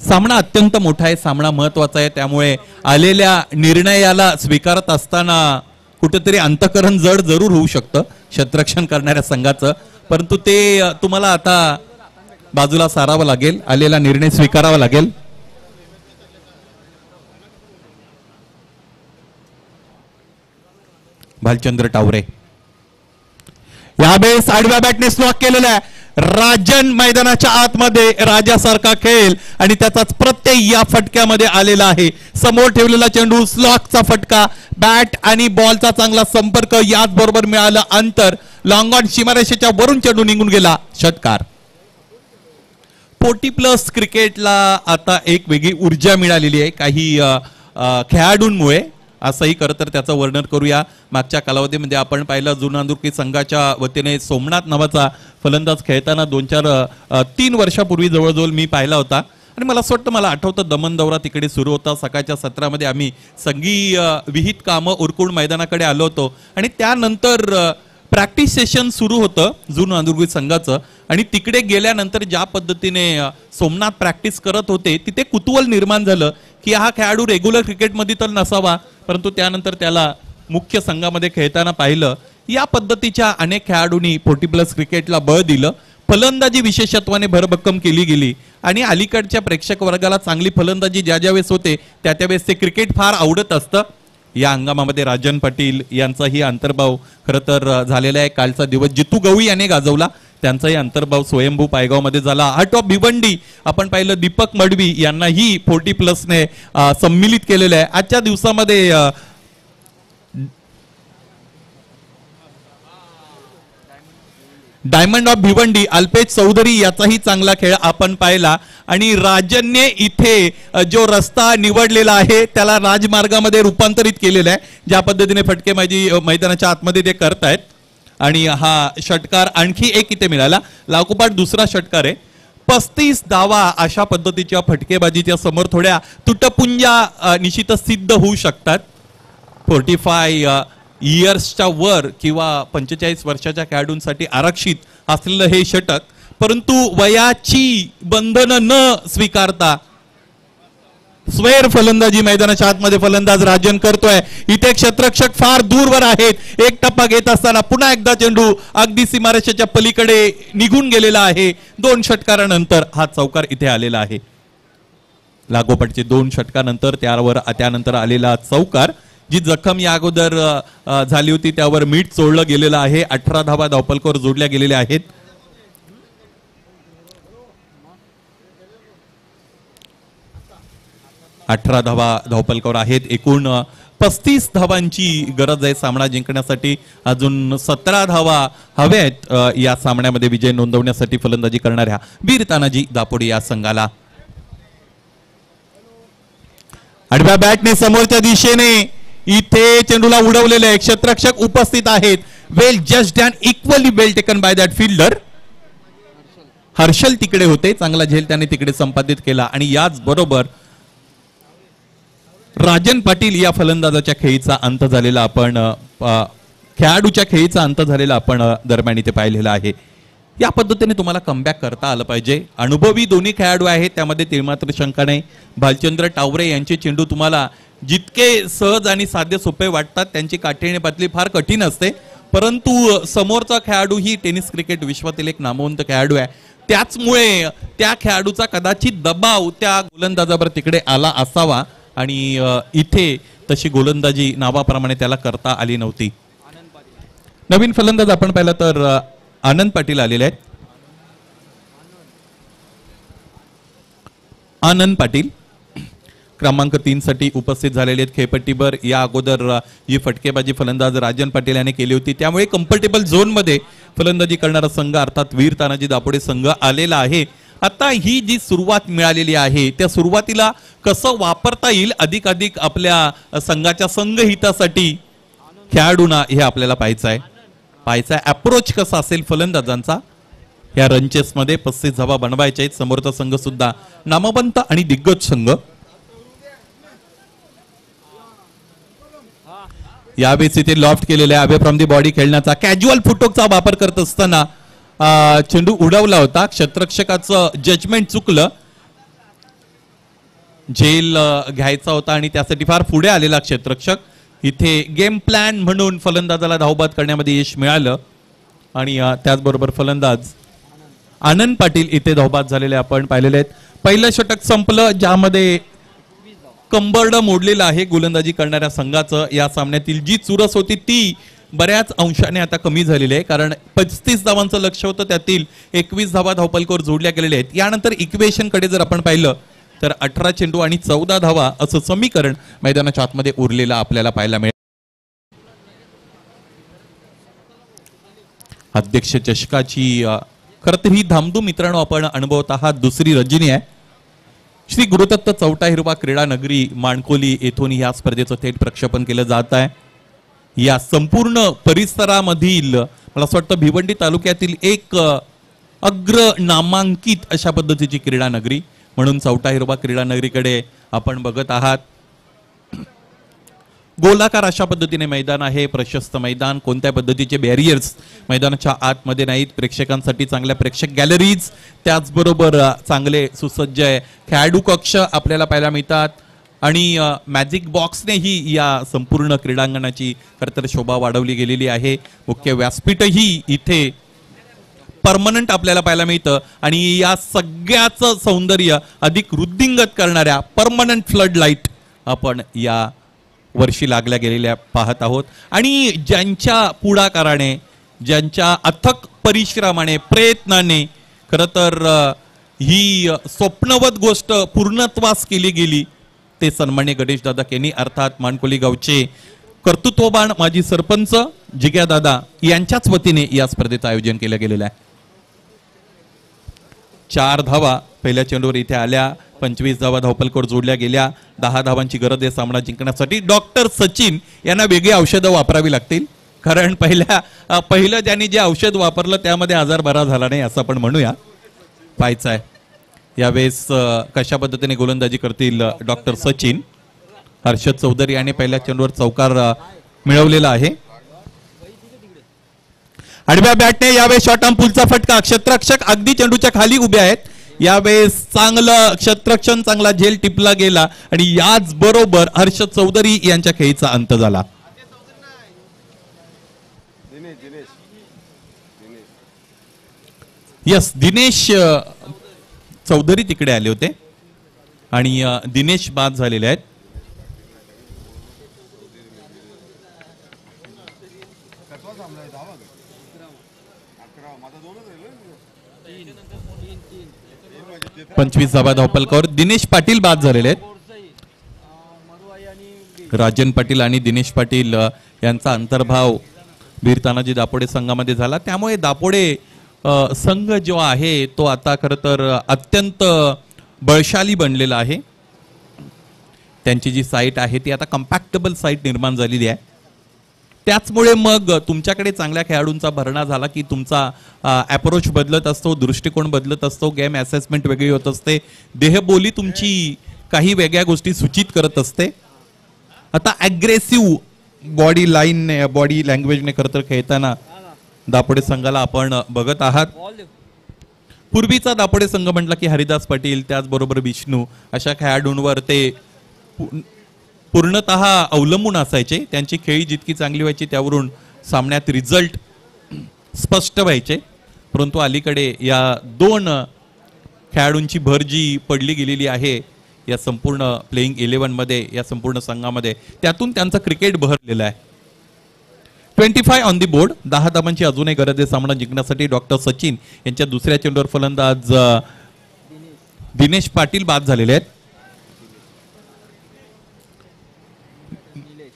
सामना अत्यंत मोठा आहे, सामना महत्वाचा आहे, त्यामुळे आलेल्या निर्णयाला स्वीकारत असताना कुठेतरी अंतःकरण जड जरूर होऊ शकतं क्षेत्ररक्षण करणाऱ्या संघाचं, परंतु ते तुम्हाला आता बाजूला सारावं लागेल, आलेला निर्णय स्वीकारावा लागेल. भालचंद्र टावरे. यावेळेस आडव्या बॅटने स्लॉक केलेला आहे. राजन मैदानाच्या आतमध्ये राजासारखा खेळ आणि त्याचाच प्रत्यय या फटक्यामध्ये आलेला आहे. समोर ठेवलेला चेंडू, स्लॉकचा फटका, बॅट आणि बॉलचा चांगला संपर्क, याच बरोबर मिळालं अंतर. लॉंग ऑन सीमारेषेच्या वरून चेंडू निघून गेला, षटकार. 40+ क्रिकेटला आता एक वेगळी ऊर्जा मिळालेली आहे काही खेळाडूंमुळे, असंही खरं तर त्याचं वर्णन करूया. मागच्या कालावधीमध्ये आपण पाहिलं जुना नांदुरकी संघाच्या वतीने सोमनाथ नावाचा फलंदाज खेळताना 2-3 वर्षापूर्वी जवळजवळ मी पाहिला होता. आणि मला असं वाटतं, मला आठवतं दमन दौरा तिकडे सुरू होता. सकाळच्या सत्रामध्ये आम्ही संघी विहित कामं उरकून मैदानाकडे आलो होतो आणि त्यानंतर प्रॅक्टिस सेशन सुरू होतं जुना नांदुरकी संघाचं. आणि तिकडे गेल्यानंतर ज्या पद्धतीने सोमनाथ प्रॅक्टिस करत होते तिथे कुतूहल निर्माण झालं की हा खेळाडू रेग्युलर क्रिकेटमध्ये तर नसावा, परंतु त्यानंतर त्याला मुख्य संघामध्ये खेळताना पाहिलं. या पद्धतीच्या अनेक खेळाडूंनी 40+ क्रिकेटला बळ दिलं. फलंदाजी विशेषत्वाने भरभक्कम केली गेली आणि अलीकडच्या प्रेक्षक वर्गाला चांगली फलंदाजी ज्या ज्यावेळेस होते त्या त्यावेळेस ते क्रिकेट फार आवडत असतं. या हंगामामध्ये राजन पाटील यांचाही अंतर्भाव खरं तर झालेला आहे. कालचा दिवस जितू गवळी याने गाजवला, त्यांचाही अंतर्भाव स्वयंभू पायगावमध्ये झाला. हार्ट ऑफ भिवंडी आपण पाहिलं दीपक मडवी यांनाही 40+ ने सम्मिलित केलेलं आहे. आजच्या दिवसामध्ये डायमंड ऑफ भिवंडी अल्पेश चौधरी याचाही चांगला खेळ आपण पाहिला. आणि राजनने इथे जो रस्ता निवडलेला आहे त्याला राजमार्गामध्ये रूपांतरित केलेला आहे. ज्या पद्धतीने फटकेबाजी मैदानाच्या आतमध्ये ते करतायत. आणि हा षटकार आणखी एक इथे मिळाला. लागोपाठ दुसरा षटकार आहे. 35 धावा अशा पद्धतीच्या फटकेबाजीच्या समोर थोड्या तुटपुंजा निश्चितच सिद्ध होऊ शकतात. 45 इयर्सच्या वर किंवा 45 वर्षाच्या खेळाडूंसाठी आरक्षित असलेलं हे षटक, परंतु वयाची बंधनं न स्वीकारता स्वैर फलंदाजी मैदानाच्या आतमध्ये फलंदाज राजन करतोय. इथे क्षेत्ररक्षक फार दूरवर आहेत. एक टप्पा घेत असताना पुन्हा एकदा चेंडू अगदी सीमारेषेच्या पलीकडे निघून गेलेला आहे. 2 षटकारानंतर हा चौकार इथे आलेला आहे. लागोपाठचे 2 षटकानंतर त्यानंतर आलेला चौकार. जी जखम या अगोदर झाली होती त्यावर मीठ चोळलं गेलेलं आहे. 18 धावा धावपलकावर जोडल्या गेलेल्या आहेत. धावपलकावर आहेत. एकूण 35 धावांची गरज आहे सामना जिंकण्यासाठी. अजून 17 धावा हव्या आहेत या सामन्यामध्ये विजय नोंदवण्यासाठी फलंदाजी करणाऱ्या वीर तानाजी दापोडे या संघाला. आडव्या बॅटने समोरच्या दिशेने इथे चेंडूला उडवलेले आहे. क्षेत्ररक्षक उपस्थित आहेत. Well judged and equally well taken by that fielder. Harshal तिकडे होते. चांगला झेल त्याने तिकडे संपादित केला. आणि याच बरोबर राजन पाटील या फलंदाजाच्या खेळीचा अंत झालेला आपण खेळाडूच्या खेळीचा अंत झालेला आपण दरम्यान इथे पाहिलेला आहे. या पद्धतीने तुम्हाला कमबॅक करता आलं पाहिजे. अनुभवी दोन्ही खेळाडू आहेत, त्यामध्ये तिळमात्र शंका नाही. भालचंद्र टावरे यांचे चेंडू तुम्हाला जितके सहज आणि साधे सोपे वाटतात त्यांची काठीने पातळी फार कठीण असते. परंतु समोरचा खेळाडू ही टेनिस क्रिकेट विश्वातील एक नामवंत खेळाडू आहे. त्याचमुळे त्या खेळाडूचा कदाचित दबाव त्या गोलंदाजावर तिकडे आला असावा आणि इथे तशी गोलंदाजी नावाप्रमाणे त्याला करता आली नव्हती. नवीन फलंदाज आपण पाहिला तर आनंद पाटील आलेले आहेत. आनंद पाटील क्रमांक 3 साठी उपस्थित झालेले आहेत खेळपट्टीवर. या अगोदर जी फटकेबाजी फलंदाज राजन पाटील याने केली होती त्यामुळे कम्फर्टेबल झोन मध्ये फलंदाजी करणारा संघ अर्थात वीर तानाजी दापोडे संघ आलेला आहे. आता ही जी सुरुवात मिळालेली आहे त्या सुरुवातीला कसं वापरता येईल अधिकाधिक आपल्या संघाच्या संघहितासाठी खेळाडूंना हे आपल्याला पाहायचं आहे. अप्रोच कसा असेल फलंदाजांचा या रनचेस मध्ये. 35 धावा बनवायच्या आहेत. समोरचा संघ सुद्धा नामवंत आणि दिग्गज संघ. यावेळेस इथे लॉफ्ट केलेला आहे. अवे फ्रॉम दी बॉडी खेळण्याचा कॅज्युअल फुटोकचा वापर करत असताना चेंडू उडवला होता. क्षेत्ररक्षकाचं जजमेंट चुकलं. झेल घ्यायचा होता आणि त्यासाठी फार पुढे आलेला क्षेत्ररक्षक. इथे गेम प्लॅन म्हणून फलंदाजाला धावबाद करण्यामध्ये यश मिळालं आणि त्याचबरोबर फलंदाज आनंद पाटील इथे धावबाद झालेले आपण पाहिलेले आहेत. पहिलं षटक संपलं ज्यामध्ये कंबरड मोडलेलं आहे गोलंदाजी करणाऱ्या संघाचं. या सामन्यातील जी चुरस होती ती बऱ्याच अंशाने आता कमी झालेली आहे, कारण 35 धावांचं लक्ष होतं, त्यातील 21 धावा धावपलकावर जोडल्या गेलेल्या आहेत. यानंतर इक्वेशन कडे जर आपण पाहिलं तर 18 चेंडू आणि 14 धावा असं समीकरण मैदानाच्या आतमध्ये उरलेलं आपल्याला पाहायला मिळेल. अध्यक्ष चषकाची खरं तर ही धामधूम मित्रांनो आपण अनुभवत आहात. दुसरी रजनी आहे. श्री गुरुदत्त चौटा हिरवा क्रीडा नगरी माणकोली येथून या स्पर्धेचं थेट प्रक्षेपण केलं जात आहे. या संपूर्ण परिसरामधील मला असं वाटतं भिवंडी तालुक्यातील एक अग्र नामांकित अशा पद्धतीची क्रीडा नगरी म्हणून चौटा हिरवा क्रीडा नगरीकडे आपण बघत आहात. गोलाकार अशा पद्धतीने मैदान आहे. प्रशस्त मैदान, कोणत्या पद्धतीचे बॅरियर्स मैदानाच्या आतमध्ये नाहीत. प्रेक्षकांसाठी चांगल्या प्रेक्षक गॅलरीज, त्याचबरोबर चांगले सुसज्ज खेळाडू कक्ष आपल्याला पाहायला मिळतात. आणि मॅजिक बॉक्सनेही या संपूर्ण क्रीडांगणाची खरं तर शोभा वाढवली गेलेली आहे. मुख्य व्यासपीठही इथे परमनंट आपल्याला पाहायला मिळतं. आणि या सगळ्याचं सौंदर्य अधिक वृद्धिंगत करणाऱ्या परमनंट फ्लड लाईट आपण या वर्षी लागल्या गेलेल्या पाहत आहोत. आणि ज्यांच्या पुढाकाराने, ज्यांच्या अथक परिश्रमाने, प्रयत्नाने खरं तर ही स्वप्नवत गोष्ट पूर्णत्वास केली गेली ते सन्मान्य गणेशदादा केनी अर्थात माणकोली गावचे कर्तृत्ववान माजी सरपंच जिग्यादादा यांच्याच वतीने या स्पर्धेचं आयोजन केलं गेलेलं आहे. 4 धावा पहिल्या चेंडूवर इथे आल्या. 25 धावा धावपलकावर जोडल्या गेल्या. 10 धावांची गरज आहे सामना जिंकण्यासाठी. डॉक्टर सचिन यांना वेगळी औषधं वापरावी लागतील, कारण पहिलं ज्यांनी जे औषध वापरलं त्यामध्ये आजार बरा झाला नाही असं आपण म्हणूया. पाहायचं आहे यावेळेस कशा पद्धतीने गोलंदाजी करतील डॉक्टर सचिन. हर्षद चौधरी यांनी पहिल्या चेंडूवर चौकार मिळवलेला आहे. आडव्या बॅटने यावेळेस शॉर्ट आर्म पुलचा फटका. क्षेत्ररक्षक अगदी चेंडूच्या खाली उभे आहेत. यावेळेस चांगलं क्षेत्ररक्षण, चांगला झेल टिपला गेला आणि याच बरोबर हर्षद चौधरी यांच्या खेळीचा अंत झाला. यस, दिनेश चौधरी तिकडे आले होते आणि दिनेश बाद झालेले आहेत. पंचवीस धावा धावपलकावर दिनेश पाटील बाद झालेले आहेत. राजन पाटील आणि दिनेश पाटील यांचा अंतर्भाव वीर तानाजी दापोडे संघामध्ये झाला. त्यामुळे दापोडे संघ जो आहे तो आता खरं तर अत्यंत बळशाली बनलेला आहे. त्यांची जी साईट आहे ती आता कम्पॅक्टेबल साईट निर्माण झालेली आहे. त्याचमुळे मग तुमच्याकडे चांगल्या खेळाडूंचा भरणा झाला की तुमचा अप्रोच बदलत असतो, दृष्टिकोन बदलत असतो, गेम असेसमेंट वेगळी होत असते, देहबोली तुमची काही वेगळ्या गोष्टी सूचित करत असते. आता अग्रेसिव्ह बॉडी लँग्वेजने खरं तर खेळताना दापोडे संघाला आपण बघत आहात. पूर्वीचा दापोडे संघ म्हटला की हरिदास पाटील, त्याचबरोबर विष्णू अशा खेळाडूंवर ते पूर्णतः अवलंबून असायचे. त्यांची खेळी जितकी चांगली व्हायची त्यावरून सामन्यात रिझल्ट स्पष्ट व्हायचे. परंतु अलीकडे या 2 खेळाडूंची भर जी पडली गेलेली आहे या संपूर्ण प्लेइंग 11 मध्ये, या संपूर्ण संघामध्ये, त्यातून त्यांचं क्रिकेट बहरलेलं आहे. 25 ऑन दी बोर्ड. 10 धावांची अजूनही गरज आहे सामना जिंकण्यासाठी. डॉक्टर सचिन यांच्या दुसऱ्या चेंडूवर फलंदाज दिनेश पाटील बाद झालेले आहेत.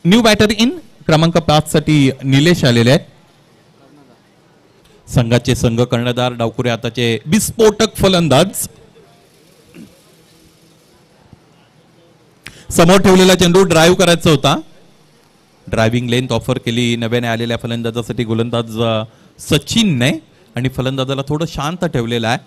न्यू बॅटर इन क्रमांक 5 साठी निलेश आलेले आहेत. संघाचे संघ कर्णधार डावखुरे आताचे विस्फोटक फलंदाज. समोर ठेवलेला चेंडू ड्राईव्ह करायचा होता. ड्रायव्हिंग लेंथ ऑफर केली नव्याने आलेल्या फलंदाजासाठी गोलंदाज सचिनने आणि फलंदाजाला थोडं शांत ठेवलेला आहे.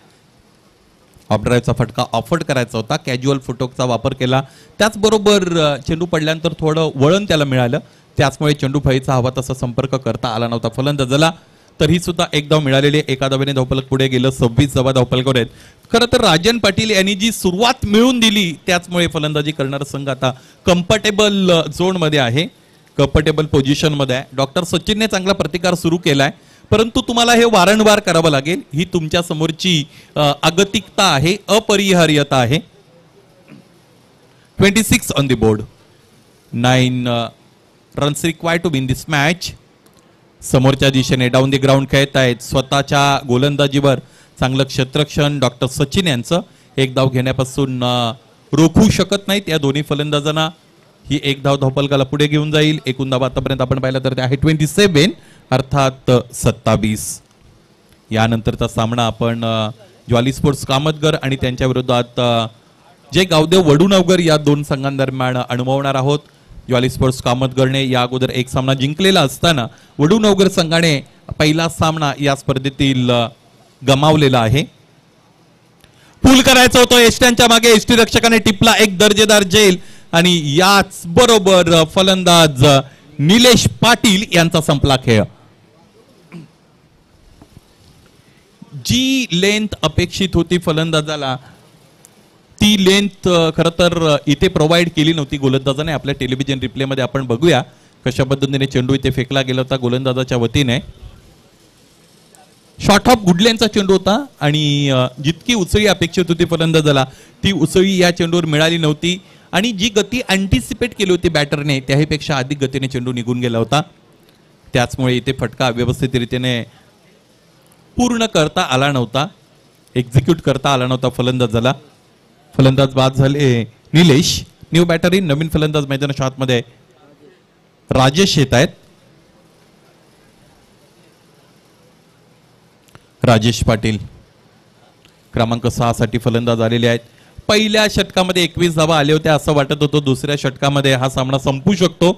ऑफ ड्राईव्हचा फटका ऑफर करायचा होता. कॅज्युअल फुटोकचा वापर केला. त्याचबरोबर चेंडू पडल्यानंतर थोडं वळण त्याला मिळालं. त्याचमुळे चेंडू फळीचा हवा तसा संपर्क करता आला नव्हता फलंदाजाला. तरी सुद्धा एक धाव मिळालेली. एका धावेने धावपलक पुढे गेलं. 26 धावा धावपलकावर आहेत. खरं तर राजन पाटील यांनी जी सुरुवात मिळवून दिली त्याचमुळे फलंदाजी करणारा संघ आता कम्फर्टेबल झोन मध्ये आहे, कम्फर्टेबल पोझिशन मध्ये आहे. डॉक्टर सचिनने चांगला प्रतिकार सुरू केलाय, परंतु तुम्हाला हे वारंवार करावं लागेल. ही तुमच्या समोरची अगतिकता आहे, अपरिहार्यता आहे. 26 on the board. 9 runs required to win this match. समोरच्या दिशेने डाऊन द ग्राउंड खेळत आहेत. स्वतःच्या गोलंदाजीवर चांगलं क्षेत्ररक्षण डॉक्टर सचिन यांचं. एक धाव घेण्यापासून रोखू शकत नाहीत या दोन्ही फलंदाजांना. ही एक धाव धावफलकाला पुढे घेऊन जाईल. एकूण धाव आतापर्यंत आपण पाहिलं तर ते आहे 27 अर्थात 27. यानंतरचा सामना आपण ज्वाली स्पोर्ट्स कामतगर आणि त्यांच्या विरोधात जय गावदेव वडूनवगर या दोन संघांदरम्यान अनुभवणार आहोत. ज्वाली स्पोर्ट्स कामतगरने या अगोदर एक सामना जिंकलेला असताना वडूनवगर संघाने पहिला सामना या स्पर्धेतील गमावलेला आहे. पूल करायचं होतं एसट्यांच्या मागे. एसटी रक्षकाने टिपला एक दर्जेदार झेल आणि याच बरोबर फलंदाज निलेश पाटील यांचा संपला खेळ. जी लेंथ अपेक्षित होती फलंदाजाला ती लेंथ खरं तर इथे प्रोव्हाइड केली नव्हती गोलंदाजाने. आपल्या टेलिव्हिजन रिप्ले मध्ये आपण बघूया कशा पद्धतीने चेंडू इथे फेकला गेला होता गोलंदाजाच्या वतीने. शॉर्ट ऑफ गुडलेनचा चेंडू होता आणि जितकी उसळी अपेक्षित होती फलंदाजाला ती उसळी या चेंडूवर मिळाली नव्हती आणि जी गती अँटिसिपेट केली होती बॅटरने त्याहीपेक्षा अधिक गतीने चेंडू निघून गेला होता. त्याचमुळे इथे फटका व्यवस्थित रीतीने पूर्ण करता आला नव्हता, एक्झिक्यूट करता आला नव्हता फलंदाजाला. फलंदाज बाद झाले निलेश. New batter in. नवीन फलंदाज मैदानाच्या आतमध्ये राजेश येत आहेत. राजेश पाटील क्रमांक 6 साठी फलंदाज आलेले आहेत. पहिल्या षटकामध्ये 21 धावा आल्या होत्या असं वाटत होतं दुसऱ्या षटकामध्ये हा सामना संपू शकतो,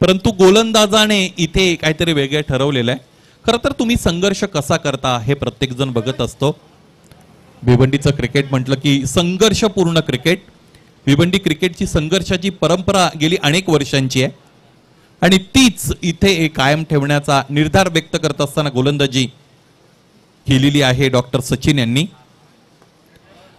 परंतु गोलंदाजाने इथे काहीतरी वेगळे ठरवलेलं आहे. खरं तर तुम्ही संघर्ष कसा करता हे प्रत्येक जण बघत असतो. भिवंडीचं क्रिकेट म्हटलं की संघर्षपूर्ण क्रिकेट. भिवंडी क्रिकेटची संघर्षाची परंपरा गेली अनेक वर्षांची आहे आणि तीच इथे कायम ठेवण्याचा निर्धार व्यक्त करत असताना गोलंदाजी केलेली आहे डॉक्टर सचिन यांनी.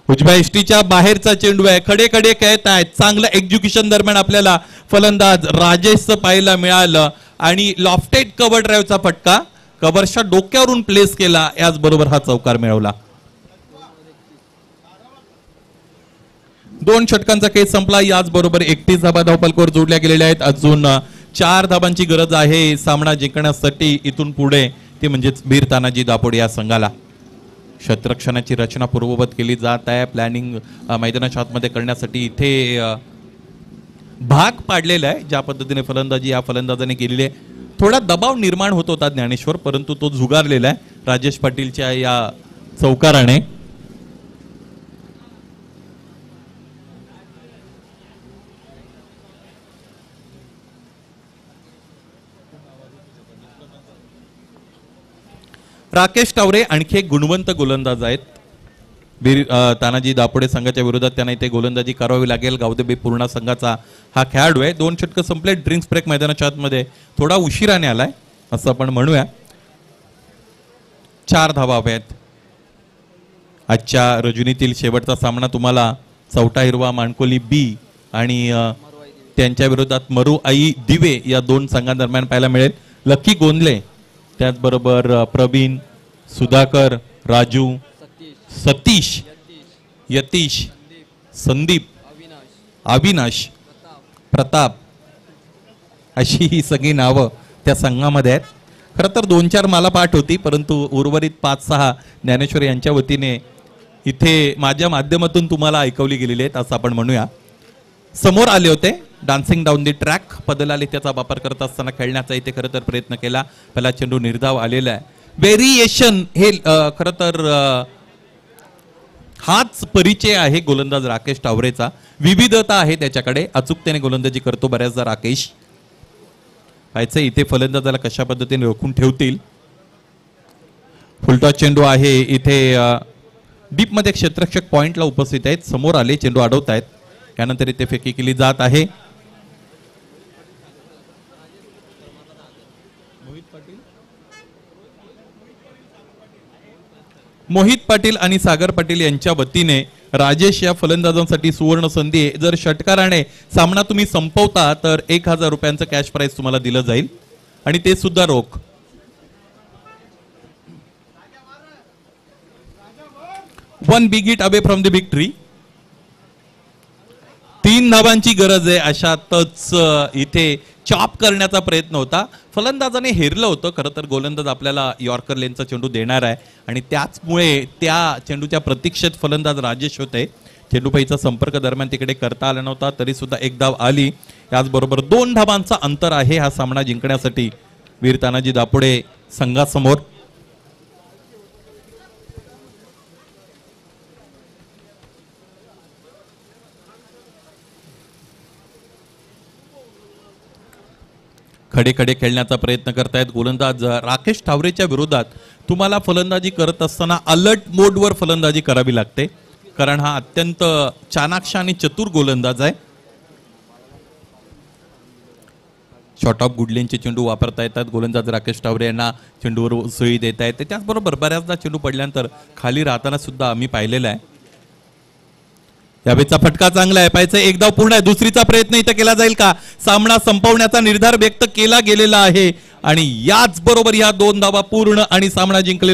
उजव्या एसटीच्या बाहेरचा चेंडू आहे. खडे खडे खेळत आहेत. चांगलं एक्झिक्युशन दरम्यान आपल्याला फलंदाज राजेशचं पाहायला मिळालं आणि लॉफ्टेड कव्हर ड्राईव्हचा फटका कव्हरच्या डोक्यावरून प्लेस केला. याचबरोबर हा चौकार मिळवला. 2 षटकांचा खेळ संपला. याचबरोबर 31 धाबा धावफलकावर जोडल्या गेलेल्या आहेत. अजून 4 धाबांची गरज आहे सामना जिंकण्यासाठी इथून पुढे, ते म्हणजेच वीर तानाजी दापोडे या संघाला. क्षेत्ररक्षणाची रचना पूर्ववत केली जात आहे. प्लॅनिंग मैदानाच्या आतमध्ये करण्यासाठी इथे भाग पाडलेला आहे. ज्या पद्धतीने फलंदाजी या फलंदाजाने केलेली आहे. थोडा दबाव निर्माण होत होता ज्ञानेश्वर, परंतु तो झुगारलेला आहे राजेश पाटीलच्या या चौकाराने. राकेश टावरे आणखी एक गुणवंत गोलंदाज आहेत. वीर तानाजी दापोडे संघाच्या विरोधात त्यांना इथे गोलंदाजी करावी लागेल. गावदेवी पूर्ण संघाचा हा खेळाडू आहे. 2 षटकं संपले. ड्रिंक्स ब्रेक मैदानाच्या आतमध्ये थोडा उशिराने आलाय असं आपण म्हणूया. 4 धावा हव्यात. आजच्या रजनीतील शेवटचा सामना तुम्हाला चौटा हिरवा माणकोली बी आणि त्यांच्या विरोधात मरू आई दिवे या 2 संघांदरम्यान पाहायला मिळेल. लकी गोंदले त्याचबरोबर प्रवीण, सुधाकर, राजू, सतीश, यतीश, संदीप, अविनाश, प्रताप अशी ही सगळी नावं त्या संघामध्ये आहेत. खरं तर 2-4 मला पाठ होती, परंतु उर्वरित 5-6 ज्ञानेश्वर यांच्या वतीने इथे माझ्या माध्यमातून तुम्हाला ऐकवली गेलेली आहेत असं आपण म्हणूया. समोर आले होते. डान्सिंग डाऊन दी ट्रॅक पदलाले त्याचा वापर करत असताना खेळण्याचा इथे खरं तर प्रयत्न केला. पहिला चेंडू निर्धाव आलेला आहे. व्हेरिएशन हे खरं तर हाच परिचय आहे गोलंदाज राकेश टावरेचा. विविधता आहे त्याच्याकडे. अचूकतेने गोलंदाजी करतो बऱ्याचदा राकेश. पाहायचं इथे फलंदाजाला कशा पद्धतीने रोखून ठेवतील. फुलटॉस चेंडू आहे. इथे डीप मध्ये क्षेत्ररक्षक पॉइंटला उपस्थित आहेत. समोर आले. चेंडू अडवत आहेत. त्यानंतर इथे फेकी केली जात आहे. मोहित पाटील आणि सागर पाटील यांच्या वतीने राजेश या फलंदाजांसाठी सुवर्ण संधी आहे. जर षटकाराने सामना तुम्ही संपवता तर 1000 रुपयांचं कॅश प्राइज तुम्हाला दिलं जाईल आणि ते सुद्धा रोख. One big hit away from the big tree. 3 3 धावांची गरज आहे अशातच इथे चॉप करण्याचा प्रयत्न होता. फलंदाजाने हेरलं होतं. खरं तर गोलंदाज आपल्याला यॉर्कर लेनचा चेंडू देणार आहे आणि त्याचमुळे त्या चेंडूच्या प्रतीक्षेत फलंदाज राजेश होते. चेंडूपाईचा संपर्क दरम्यान तिकडे करता आला नव्हता, तरी सुद्धा एक धाव आली. याचबरोबर 2 धावांचा अंतर आहे हा सामना जिंकण्यासाठी वीर तानाजी दापोडे संघासमोर. खडे खडे खेळण्याचा प्रयत्न करतायत गोलंदाज राकेश ठावरेच्या विरोधात. तुम्हाला फलंदाजी करत असताना अलर्ट मोडवर फलंदाजी करावी लागते, कारण हा अत्यंत चाणाक्ष आणि चतुर गोलंदाज आहे. शॉर्ट ऑफ गुडलेनचे चेंडू वापरता येतात. गोलंदाज राकेश ठावरे यांना चेंडूवर उसळी देता येते. त्याचबरोबर बऱ्याचदा चेंडू पडल्यानंतर खाली राहताना सुद्धा आम्ही पाहिलेला आहे. यावेळेचा फटका चांगला आहे. पाहायचं एक धाव पूर्ण आहे. दुसरीचा प्रयत्न इथं केला जाईल का? सामना संपवण्याचा निर्धार व्यक्त केला गेलेला आहे आणि याच बरोबर या 2 धावा पूर्ण आणि सामना जिंकले.